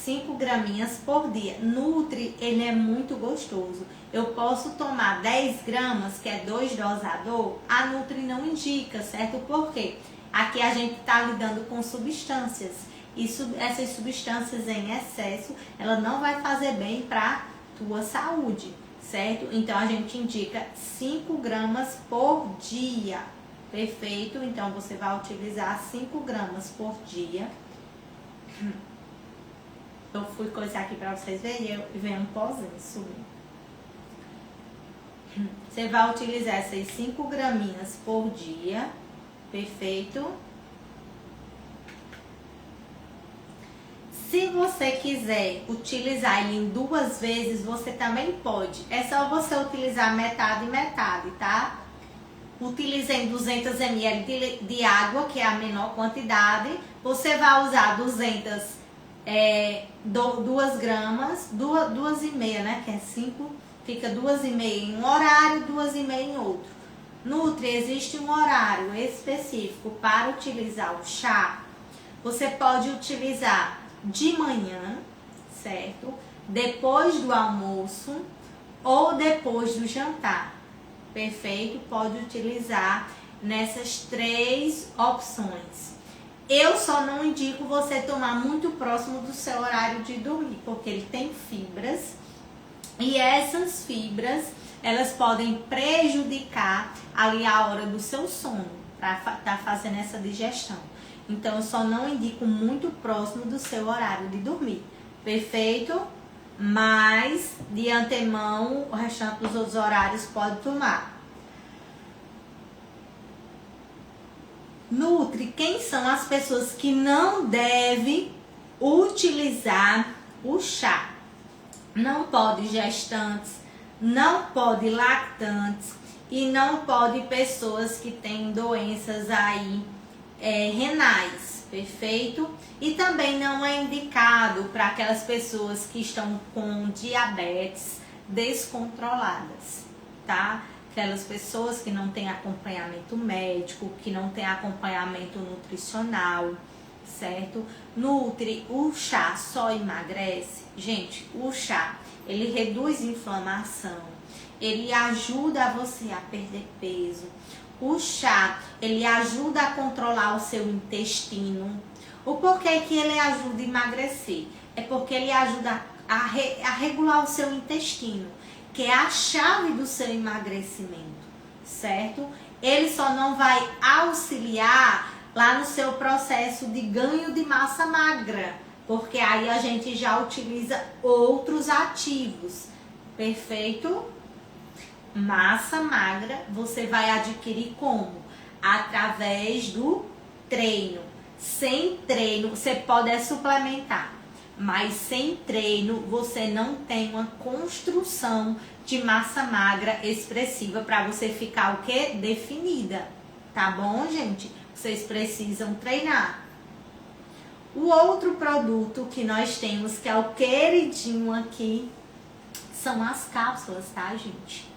A: 5 graminhas por dia. Nutri, ele é muito gostoso. Eu posso tomar 10 gramas, que é 2 dosador, a Nutri não indica, certo? Por quê? Aqui a gente tá lidando com substâncias. E essas substâncias em excesso, ela não vai fazer bem para tua saúde, certo? Então a gente indica 5 gramas por dia. Perfeito? Então, você vai utilizar 5 gramas por dia. Eu fui coisar aqui pra vocês verem e vem um pozinho subindo. Você vai utilizar essas 5 graminhas por dia. Perfeito? Se você quiser utilizar ele em 2 vezes, você também pode. É só você utilizar metade e metade, tá? Utilizem 200 ml de água, que é a menor quantidade. Você vai usar 2 gramas, 2,5, né? Que é 5, fica 2,5 em um horário, 2,5 em outro. Nutri, existe um horário específico para utilizar o chá. Você pode utilizar de manhã, certo? Depois do almoço ou depois do jantar. Perfeito? Pode utilizar nessas 3 opções. Eu só não indico você tomar muito próximo do seu horário de dormir, porque ele tem fibras e essas fibras, elas podem prejudicar ali a hora do seu sono, para estar fazendo essa digestão. Então, eu só não indico muito próximo do seu horário de dormir. Perfeito? Mas, de antemão, o restante dos outros horários pode tomar. Nutri, quem são as pessoas que não devem utilizar o chá? Não pode gestantes, não pode lactantes e não pode pessoas que têm doenças aí renais, perfeito? E também não é indicado para aquelas pessoas que estão com diabetes descontroladas, tá? Aquelas pessoas que não têm acompanhamento médico, que não têm acompanhamento nutricional, certo? Nutri, o chá só emagrece? Gente, o chá, ele reduz inflamação, ele ajuda você a perder peso. O chá, ele ajuda a controlar o seu intestino. O porquê que ele ajuda a emagrecer? É porque ele ajuda a regular o seu intestino, que é a chave do seu emagrecimento, certo? Ele só não vai auxiliar lá no seu processo de ganho de massa magra, porque aí a gente já utiliza outros ativos, perfeito? Massa magra você vai adquirir como? Através do treino. Sem treino, você pode suplementar, mas sem treino você não tem uma construção de massa magra expressiva para você ficar o que? Definida, tá bom, gente? Vocês precisam treinar. O outro produto que nós temos, que é o queridinho aqui, são as cápsulas, tá, gente?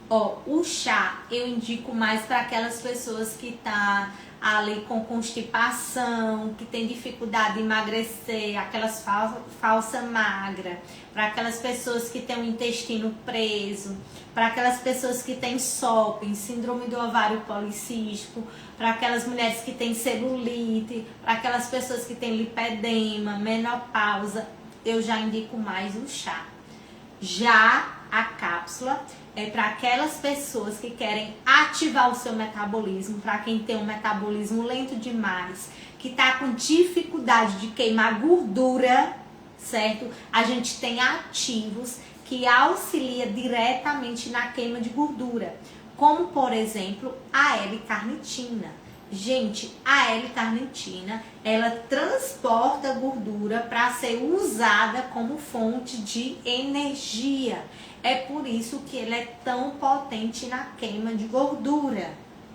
A: Ó, o chá eu indico mais para aquelas pessoas que tá ali com constipação, que tem dificuldade de emagrecer, aquelas falsa magra, para aquelas pessoas que têm o intestino preso, para aquelas pessoas que têm SOP, síndrome do ovário policístico, para aquelas mulheres que têm celulite, para aquelas pessoas que têm lipedema, menopausa, eu já indico mais o chá. Já a cápsula é para aquelas pessoas que querem ativar o seu metabolismo, para quem tem um metabolismo lento demais, que está com dificuldade de queimar gordura, certo? A gente tem ativos que auxilia diretamente na queima de gordura, como por exemplo a L-carnitina. Gente, a L-carnitina, ela transporta gordura para ser usada como fonte de energia. É por isso que ele é tão potente na queima de gordura.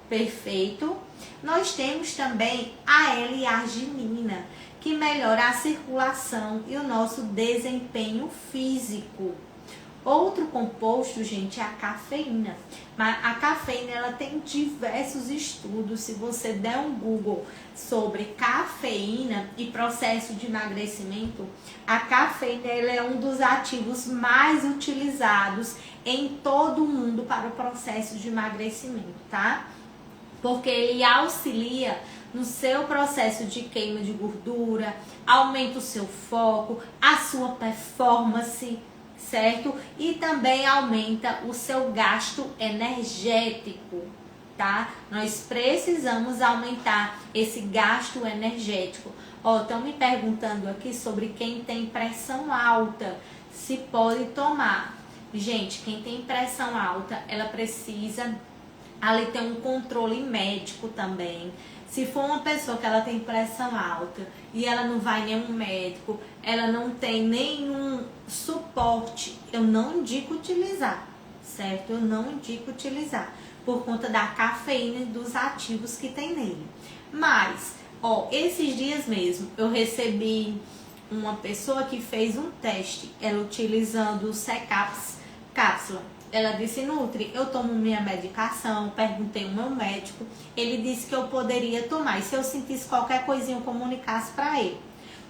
A: Perfeito? Nós temos também a L-arginina, que melhora a circulação e o nosso desempenho físico. Outro composto, gente, é a cafeína. Mas a cafeína, ela tem diversos estudos. Se você der um Google sobre cafeína e processo de emagrecimento, a cafeína, ela é um dos ativos mais utilizados em todo o mundo para o processo de emagrecimento, tá? Porque ele auxilia no seu processo de queima de gordura, aumenta o seu foco, a sua performance, certo? E também aumenta o seu gasto energético, tá? Nós precisamos aumentar esse gasto energético. Ó, estão me perguntando aqui sobre quem tem pressão alta, se pode tomar. Gente, quem tem pressão alta, ela precisa ali ter um controle médico também. Se for uma pessoa que ela tem pressão alta e ela não vai em nenhum médico, ela não tem nenhum suporte, eu não indico utilizar, certo? Eu não indico utilizar, por conta da cafeína e dos ativos que tem nele. Mas, ó, esses dias mesmo, eu recebi uma pessoa que fez um teste, ela utilizando o Cecaps cápsula. Ela disse: Nutri, eu tomo minha medicação, perguntei ao meu médico, ele disse que eu poderia tomar, e se eu sentisse qualquer coisinha eu comunicasse para ele.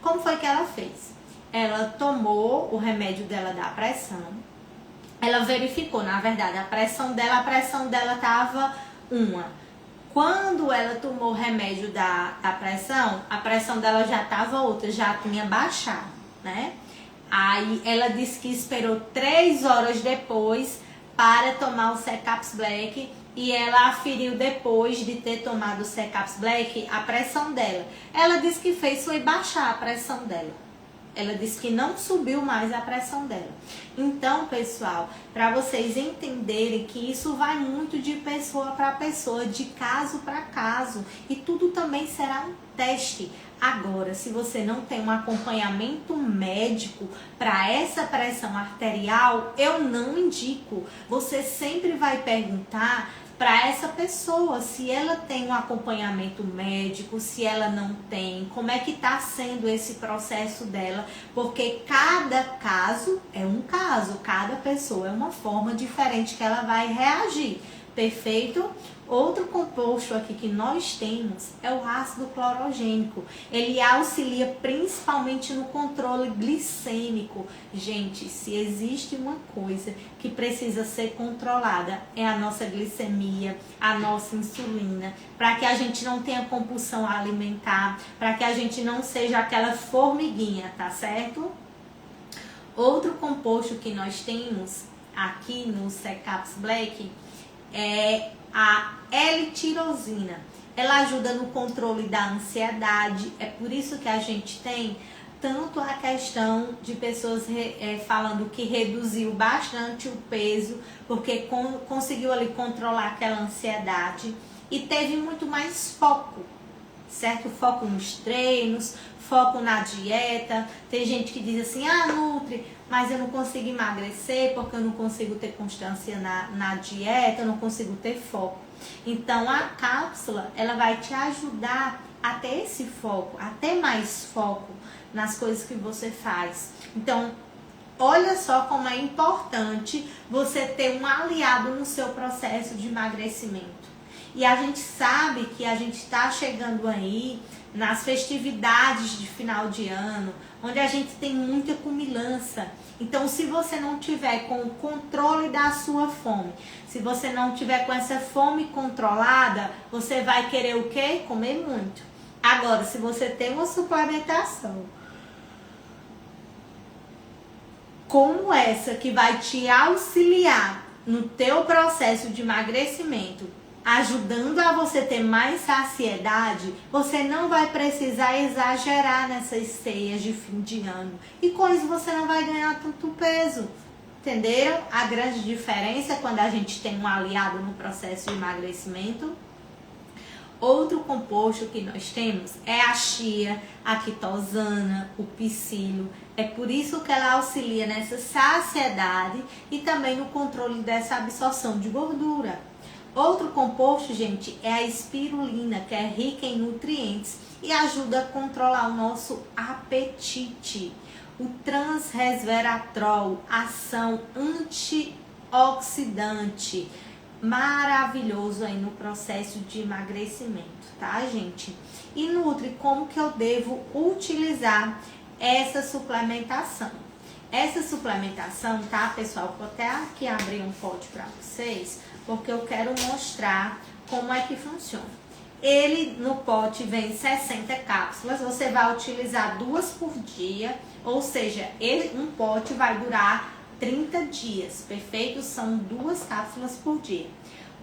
A: Como foi que ela fez? Ela tomou o remédio dela da pressão, ela verificou, na verdade, a pressão dela estava uma. Quando ela tomou o remédio da pressão, a pressão dela já estava outra, já tinha baixado, né? Aí ela disse que esperou 3 horas depois para tomar o Cecaps Black, e ela aferiu depois de ter tomado o Cecaps Black a pressão dela. Ela disse que fez foi baixar a pressão dela. Ela disse que não subiu mais a pressão dela. Então, pessoal, para vocês entenderem que isso vai muito de pessoa para pessoa, de caso para caso, e tudo também será um teste. Agora, se você não tem um acompanhamento médico para essa pressão arterial, eu não indico. Você sempre vai perguntar para essa pessoa se ela tem um acompanhamento médico, se ela não tem, como é que está sendo esse processo dela, porque cada caso é um caso, cada pessoa é uma forma diferente que ela vai reagir. Perfeito? Outro composto aqui que nós temos é o ácido clorogênico. Ele auxilia principalmente no controle glicêmico. Gente, se existe uma coisa que precisa ser controlada, é a nossa glicemia, a nossa insulina, para que a gente não tenha compulsão alimentar, para que a gente não seja aquela formiguinha, tá certo? Outro composto que nós temos aqui no Cecaps Black é a L-tirosina. Ela ajuda no controle da ansiedade. É por isso que a gente tem tanto a questão de pessoas falando que reduziu bastante o peso, porque conseguiu ali controlar aquela ansiedade e teve muito mais foco, certo? Foco nos treinos, foco na dieta. Tem gente que diz assim: ah, Nutri, mas eu não consigo emagrecer porque eu não consigo ter constância na dieta, eu não consigo ter foco. Então a cápsula, ela vai te ajudar a ter esse foco, a ter mais foco nas coisas que você faz. Então Olha só como é importante você ter um aliado no seu processo de emagrecimento. E a gente sabe que a gente está chegando aí nas festividades de final de ano, onde a gente tem muita comilança. Então, se você não tiver com o controle da sua fome, se você não tiver com essa fome controlada, você vai querer o quê? Comer muito. Agora, se você tem uma suplementação como essa que vai te auxiliar no teu processo de emagrecimento, ajudando a você ter mais saciedade, você não vai precisar exagerar nessas ceias de fim de ano. E com isso você não vai ganhar tanto peso. Entenderam a grande diferença quando a gente tem um aliado no processo de emagrecimento? Outro composto que nós temos é a chia, a quitosana, o psyllo. É por isso que ela auxilia nessa saciedade e também no controle dessa absorção de gordura. Outro composto, gente, é a espirulina, que é rica em nutrientes e ajuda a controlar o nosso apetite. O transresveratrol, ação antioxidante, maravilhoso aí no processo de emagrecimento, tá, gente? E Nutri, como que eu devo utilizar essa suplementação? Essa suplementação, tá, pessoal? Vou até aqui abrir um pote para vocês, porque eu quero mostrar como é que funciona. Ele no pote vem 60 cápsulas, você vai utilizar 2 por dia, ou seja, um pote vai durar 30 dias, perfeito? São 2 cápsulas por dia.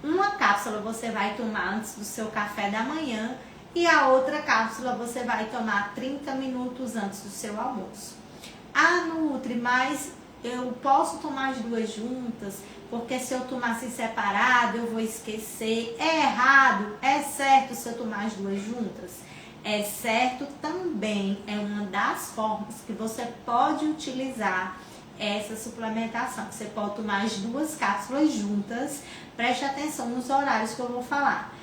A: Uma cápsula você vai tomar antes do seu café da manhã e a outra cápsula você vai tomar 30 minutos antes do seu almoço. Ah, Nutri, mas eu posso tomar as 2 juntas, porque se eu tomar assim separado eu vou esquecer. É errado? É certo se eu tomar as 2 juntas? É certo também, é uma das formas que você pode utilizar essa suplementação. Você pode tomar as 2 cápsulas juntas, preste atenção nos horários que eu vou falar.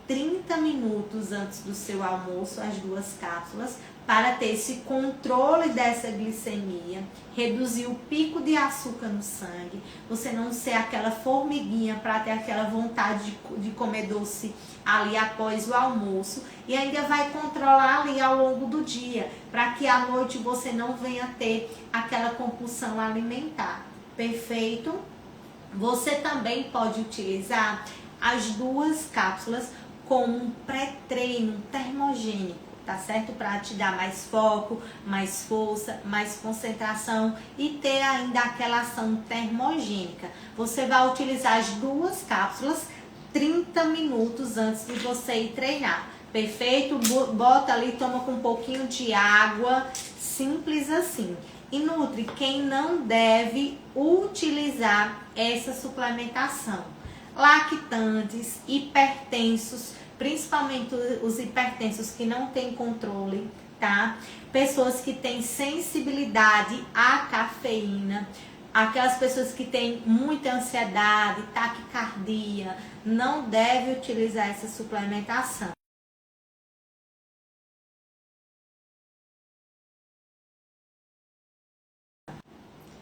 A: 30 minutos antes do seu almoço, as 2 cápsulas, para ter esse controle dessa glicemia, reduzir o pico de açúcar no sangue, você não ser aquela formiguinha para ter aquela vontade de comer doce ali após o almoço, e ainda vai controlar ali ao longo do dia, para que à noite você não venha ter aquela compulsão alimentar. Perfeito? Você também pode utilizar as 2 cápsulas como um pré-treino termogênico, tá certo? Para te dar mais foco, mais força, mais concentração e ter ainda aquela ação termogênica. Você vai utilizar as 2 cápsulas 30 minutos antes de você ir treinar. Perfeito? Bota ali, toma com um pouquinho de água, simples assim. E Nutri, quem não deve utilizar essa suplementação? Lactantes, hipertensos, principalmente os hipertensos que não têm controle, tá? Pessoas que têm sensibilidade à cafeína, aquelas pessoas que têm muita ansiedade, taquicardia, não deve utilizar essa suplementação.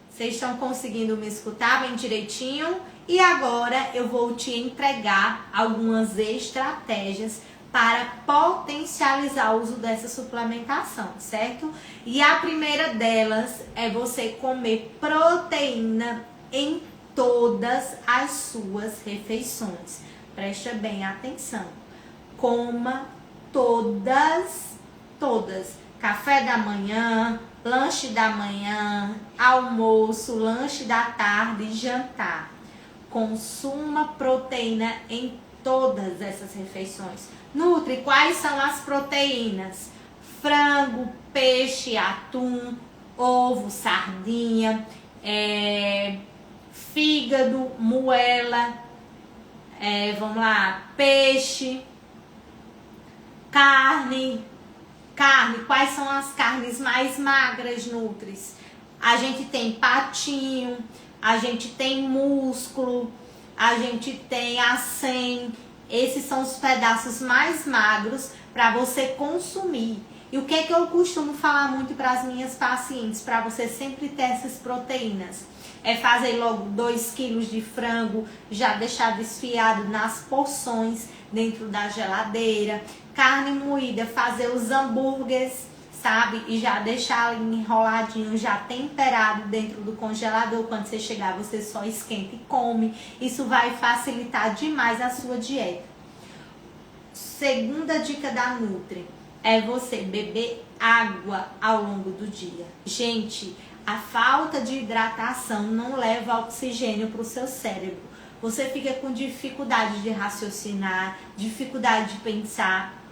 A: Vocês estão conseguindo me escutar bem direitinho? E agora eu vou te entregar algumas estratégias para potencializar o uso dessa suplementação, certo? E a primeira delas é você comer proteína em todas as suas refeições. Preste bem atenção. Coma todas. Café da manhã, lanche da manhã, almoço, lanche da tarde e jantar. Consuma proteína em todas essas refeições. Nutri, quais são as proteínas? Frango, peixe, atum, ovo, sardinha, fígado, moela, vamos lá, peixe, carne, quais são as carnes mais magras, Nutris? A gente tem patinho, a gente tem músculo, a gente tem acém. Esses são os pedaços mais magros para você consumir. E o que é que eu costumo falar muito para as minhas pacientes, para você sempre ter essas proteínas? É fazer logo 2 quilos de frango, já deixar desfiado nas porções dentro da geladeira. Carne moída, fazer os hambúrgueres, sabe? E já deixar enroladinho, já temperado dentro do congelador. Quando você chegar, você só esquenta e come. Isso vai facilitar demais a sua dieta. Segunda dica da Nutri é você beber água ao longo do dia. Gente, a falta de hidratação não leva oxigênio para o seu cérebro. Você fica com dificuldade de raciocinar, dificuldade de pensar.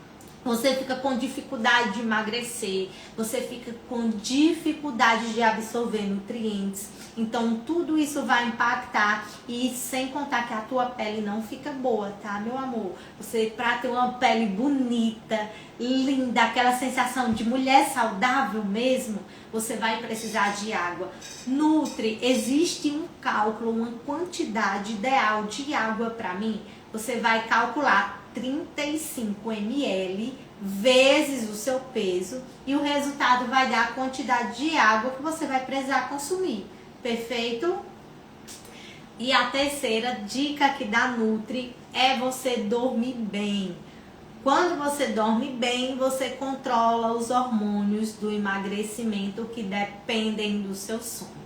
A: Você fica com dificuldade de emagrecer, você fica com dificuldade de absorver nutrientes. Então tudo isso vai impactar, e sem contar que a tua pele não fica boa, tá, meu amor? Você, pra ter uma pele bonita, linda, aquela sensação de mulher saudável mesmo, você vai precisar de água. Nutri, existe um cálculo, uma quantidade ideal de água para mim. Você vai calcular 35 ml vezes o seu peso e o resultado vai dar a quantidade de água que você vai precisar consumir. Perfeito? E a terceira dica aqui da Nutri é você dormir bem. Quando você dorme bem, você controla os hormônios do emagrecimento que dependem do seu sono.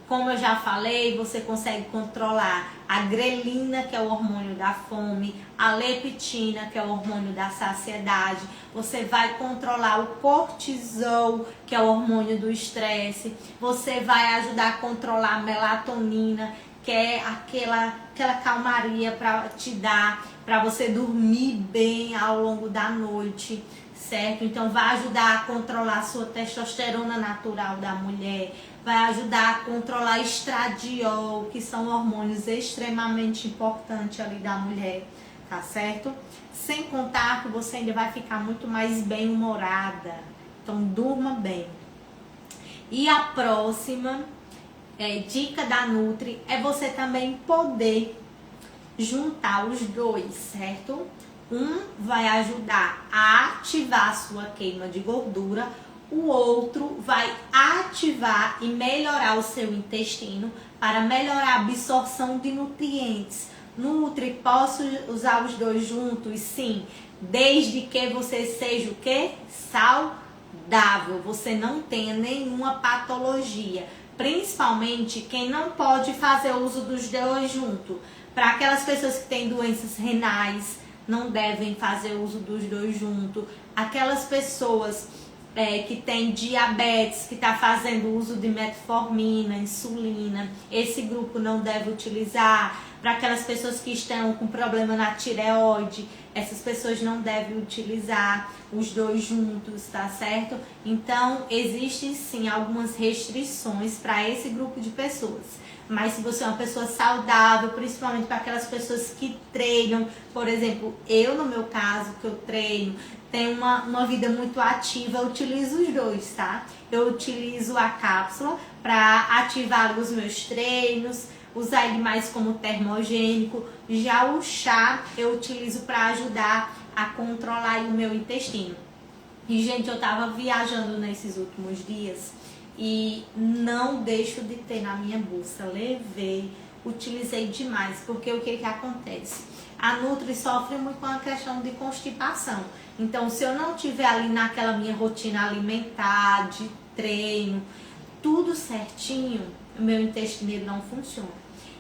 A: Como eu já falei, você consegue controlar a grelina, que é o hormônio da fome, a leptina, que é o hormônio da saciedade. Você vai controlar o cortisol, que é o hormônio do estresse. Você vai ajudar a controlar a melatonina, que é aquela calmaria para te dar, para você dormir bem ao longo da noite, certo? Então vai ajudar a controlar a sua testosterona natural da mulher, vai ajudar a controlar estradiol, que são hormônios extremamente importantes ali da mulher, tá certo? Sem contar que você ainda vai ficar muito mais bem-humorada. Então durma bem. E a próxima dica da Nutri é você também poder juntar os dois, certo? Um vai ajudar a ativar a sua queima de gordura, o outro vai ativar e melhorar o seu intestino para melhorar a absorção de nutrientes. Nutri, posso usar os dois juntos? Sim, desde que você seja o quê? Saudável, você não tenha nenhuma patologia. Principalmente quem não pode fazer uso dos dois juntos. Para aquelas pessoas que têm doenças renais, não devem fazer uso dos dois juntos. Aquelas pessoas que têm diabetes, que está fazendo uso de metformina, insulina, esse grupo não deve utilizar. Para aquelas pessoas que estão com problema na tireoide, essas pessoas não devem utilizar os dois juntos, tá certo? Então, existem sim algumas restrições para esse grupo de pessoas. Mas se você é uma pessoa saudável, principalmente para aquelas pessoas que treinam, por exemplo, eu no meu caso, que eu treino, tenho uma vida muito ativa, eu utilizo os dois, tá? Eu utilizo a cápsula para ativar os meus treinos, usar ele mais como termogênico. Já o chá eu utilizo para ajudar a controlar o meu intestino. E, gente, eu tava viajando nesses últimos dias e não deixo de ter na minha bolsa. Levei, utilizei demais, porque o que acontece? A Nutri sofre muito com a questão de constipação. Então, se eu não tiver ali naquela minha rotina alimentar, de treino, tudo certinho, o meu intestino não funciona.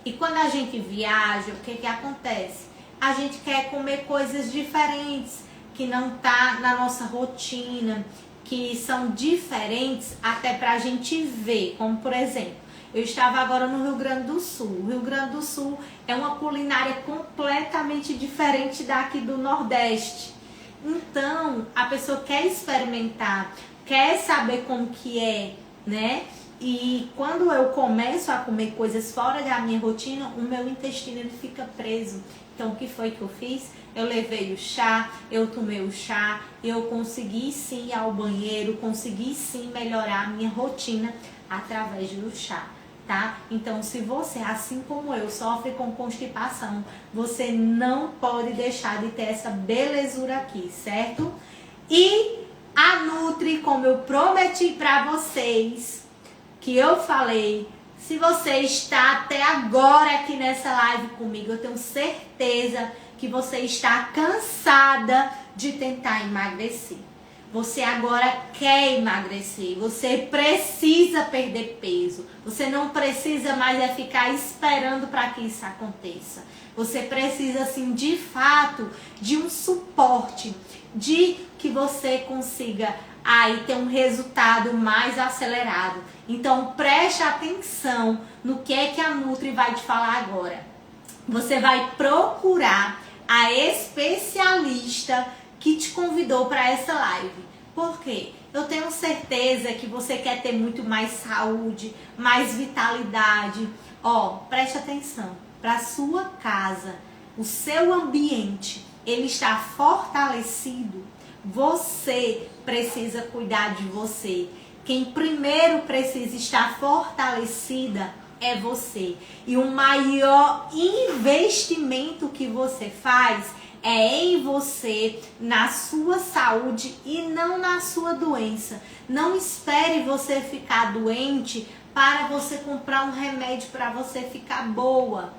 A: E quando a gente viaja, o que acontece? A gente quer comer coisas diferentes, que não tá na nossa rotina, que são diferentes até pra gente ver. Como, por exemplo, eu estava agora no Rio Grande do Sul. O Rio Grande do Sul é uma culinária completamente diferente daqui do Nordeste. Então, a pessoa quer experimentar, quer saber como que é, né? E quando eu começo a comer coisas fora da minha rotina, o meu intestino ele fica preso. Então, o que foi que eu fiz? Eu levei o chá, eu tomei o chá, eu consegui sim ir ao banheiro, consegui sim melhorar a minha rotina através do chá, tá? Então, se você, assim como eu, sofre com constipação, você não pode deixar de ter essa belezura aqui, certo? E A Nutri, como eu prometi para vocês, que eu falei, se você está até agora aqui nessa live comigo, eu tenho certeza que você está cansada de tentar emagrecer. Você agora quer emagrecer, você precisa perder peso. Você não precisa mais ficar esperando para que isso aconteça. Você precisa, assim, de fato, de um suporte, de que você consiga aí ter um resultado mais acelerado. Então, preste atenção no que é que a Nutri vai te falar agora. Você vai procurar a especialista que te convidou para essa live. Por quê? Eu tenho certeza que você quer ter muito mais saúde, mais vitalidade. Preste atenção. Para sua casa, o seu ambiente, ele está fortalecido. Você precisa cuidar de você. Quem primeiro precisa estar fortalecida é você. E o maior investimento que você faz é em você, na sua saúde e não na sua doença. Não espere você ficar doente para você comprar um remédio para você ficar boa.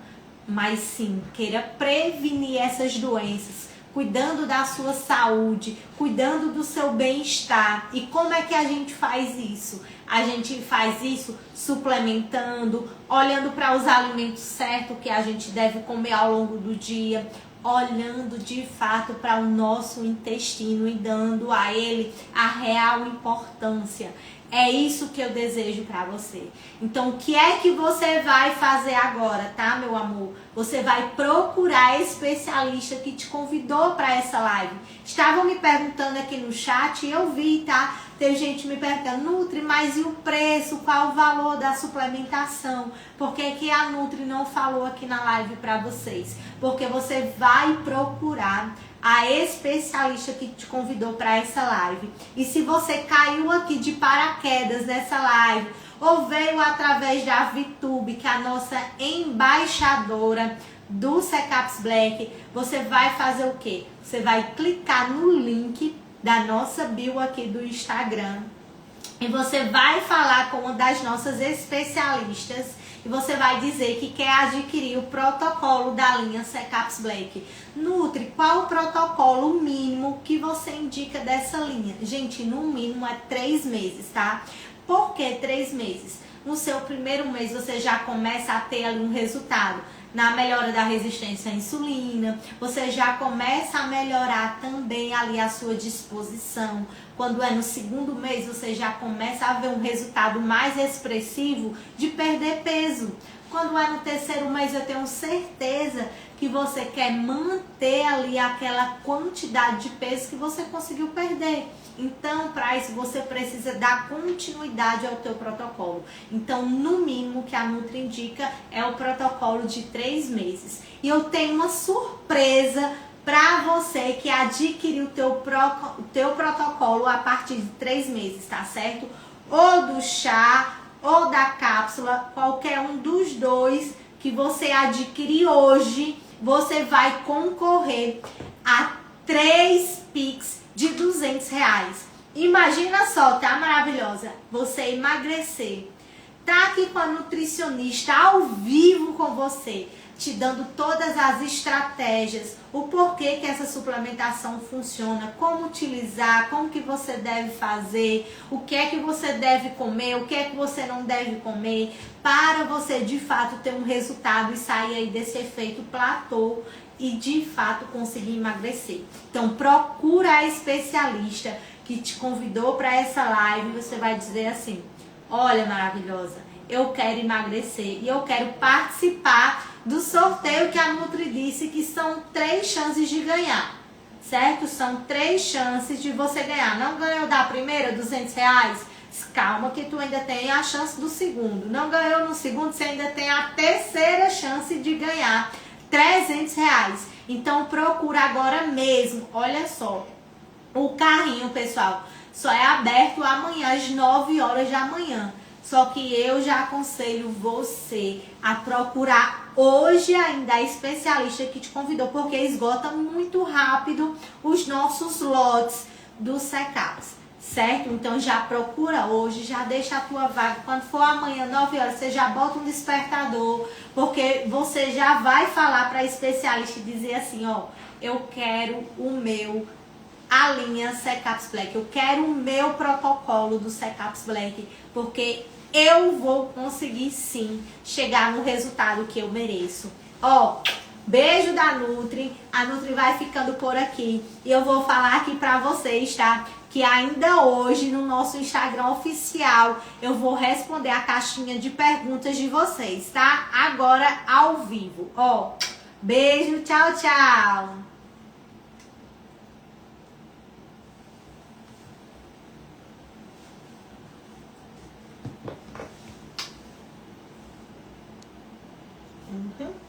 A: Mas sim, queira prevenir essas doenças, cuidando da sua saúde, cuidando do seu bem-estar. E como é que a gente faz isso? A gente faz isso suplementando, olhando para os alimentos certos que a gente deve comer ao longo do dia, olhando de fato para o nosso intestino e dando a ele a real importância. É isso que eu desejo para você. Então, o que é que você vai fazer agora, tá, meu amor? Você vai procurar a especialista que te convidou para essa live. Estavam me perguntando aqui no chat e eu vi, tá? Tem gente me perguntando, Nutri, mas e o preço? Qual o valor da suplementação? Por que que a Nutri não falou aqui na live para vocês? Porque você vai procurar a especialista que te convidou para essa live. E se você caiu aqui de paraquedas nessa live, ou veio através da VTube, que é a nossa embaixadora do Secaps Black, você vai fazer o quê? Você vai clicar no link da nossa bio aqui do Instagram e você vai falar com uma das nossas especialistas e você vai dizer que quer adquirir o protocolo da linha Secaps Black. Nutri, qual o protocolo mínimo que você indica dessa linha? Gente, no mínimo é 3 meses, tá? Por que 3 meses? No seu primeiro mês você já começa a ter ali um resultado na melhora da resistência à insulina, você já começa a melhorar também ali a sua disposição. Quando é no segundo mês, você já começa a ver um resultado mais expressivo de perder peso. Quando é no terceiro mês, eu tenho certeza que você quer manter ali aquela quantidade de peso que você conseguiu perder. Então, para isso, você precisa dar continuidade ao teu protocolo. Então, no mínimo, que a Nutri indica é o protocolo de 3 meses. E eu tenho uma surpresa para você que adquiriu o teu protocolo a partir de 3 meses, tá certo? Ou do chá, ou da cápsula, qualquer um dos dois que você adquirir hoje, você vai concorrer a 3 Pix de R$200. Imagina só, tá maravilhosa? Você emagrecer, tá aqui com a nutricionista ao vivo com você, te dando todas as estratégias, o porquê que essa suplementação funciona, como utilizar, como que você deve fazer, o que é que você deve comer, o que é que você não deve comer, para você de fato ter um resultado e sair aí desse efeito platô e de fato conseguir emagrecer. Então procura a especialista que te convidou para essa live, você vai dizer assim: olha, maravilhosa, eu quero emagrecer e eu quero participar do sorteio que a Nutri disse que são 3 chances de ganhar, certo? São 3 chances de você ganhar. Não ganhou da primeira, R$200? Calma que tu ainda tem a chance do segundo. Não ganhou no segundo, você ainda tem a terceira chance de ganhar R$300. Então procura agora mesmo. Olha só, o carrinho, pessoal, só é aberto amanhã às 9 horas da manhã. Só que eu já aconselho você a procurar hoje ainda a especialista que te convidou, porque esgota muito rápido os nossos lotes do Secaps. certo? Então já procura hoje, já deixa a tua vaga. Quando for amanhã, 9 horas, você já bota um despertador, porque você já vai falar para especialista e dizer assim, ó, eu quero o meu, a linha Secaps Black, eu quero o meu protocolo do Secaps Black, porque eu vou conseguir sim chegar no resultado que eu mereço. Ó, beijo da Nutri, a Nutri vai ficando por aqui e eu vou falar aqui pra vocês, tá? Que ainda hoje no nosso Instagram oficial eu vou responder a caixinha de perguntas de vocês, tá? Agora ao vivo, ó. Beijo, tchau, tchau! Uhum.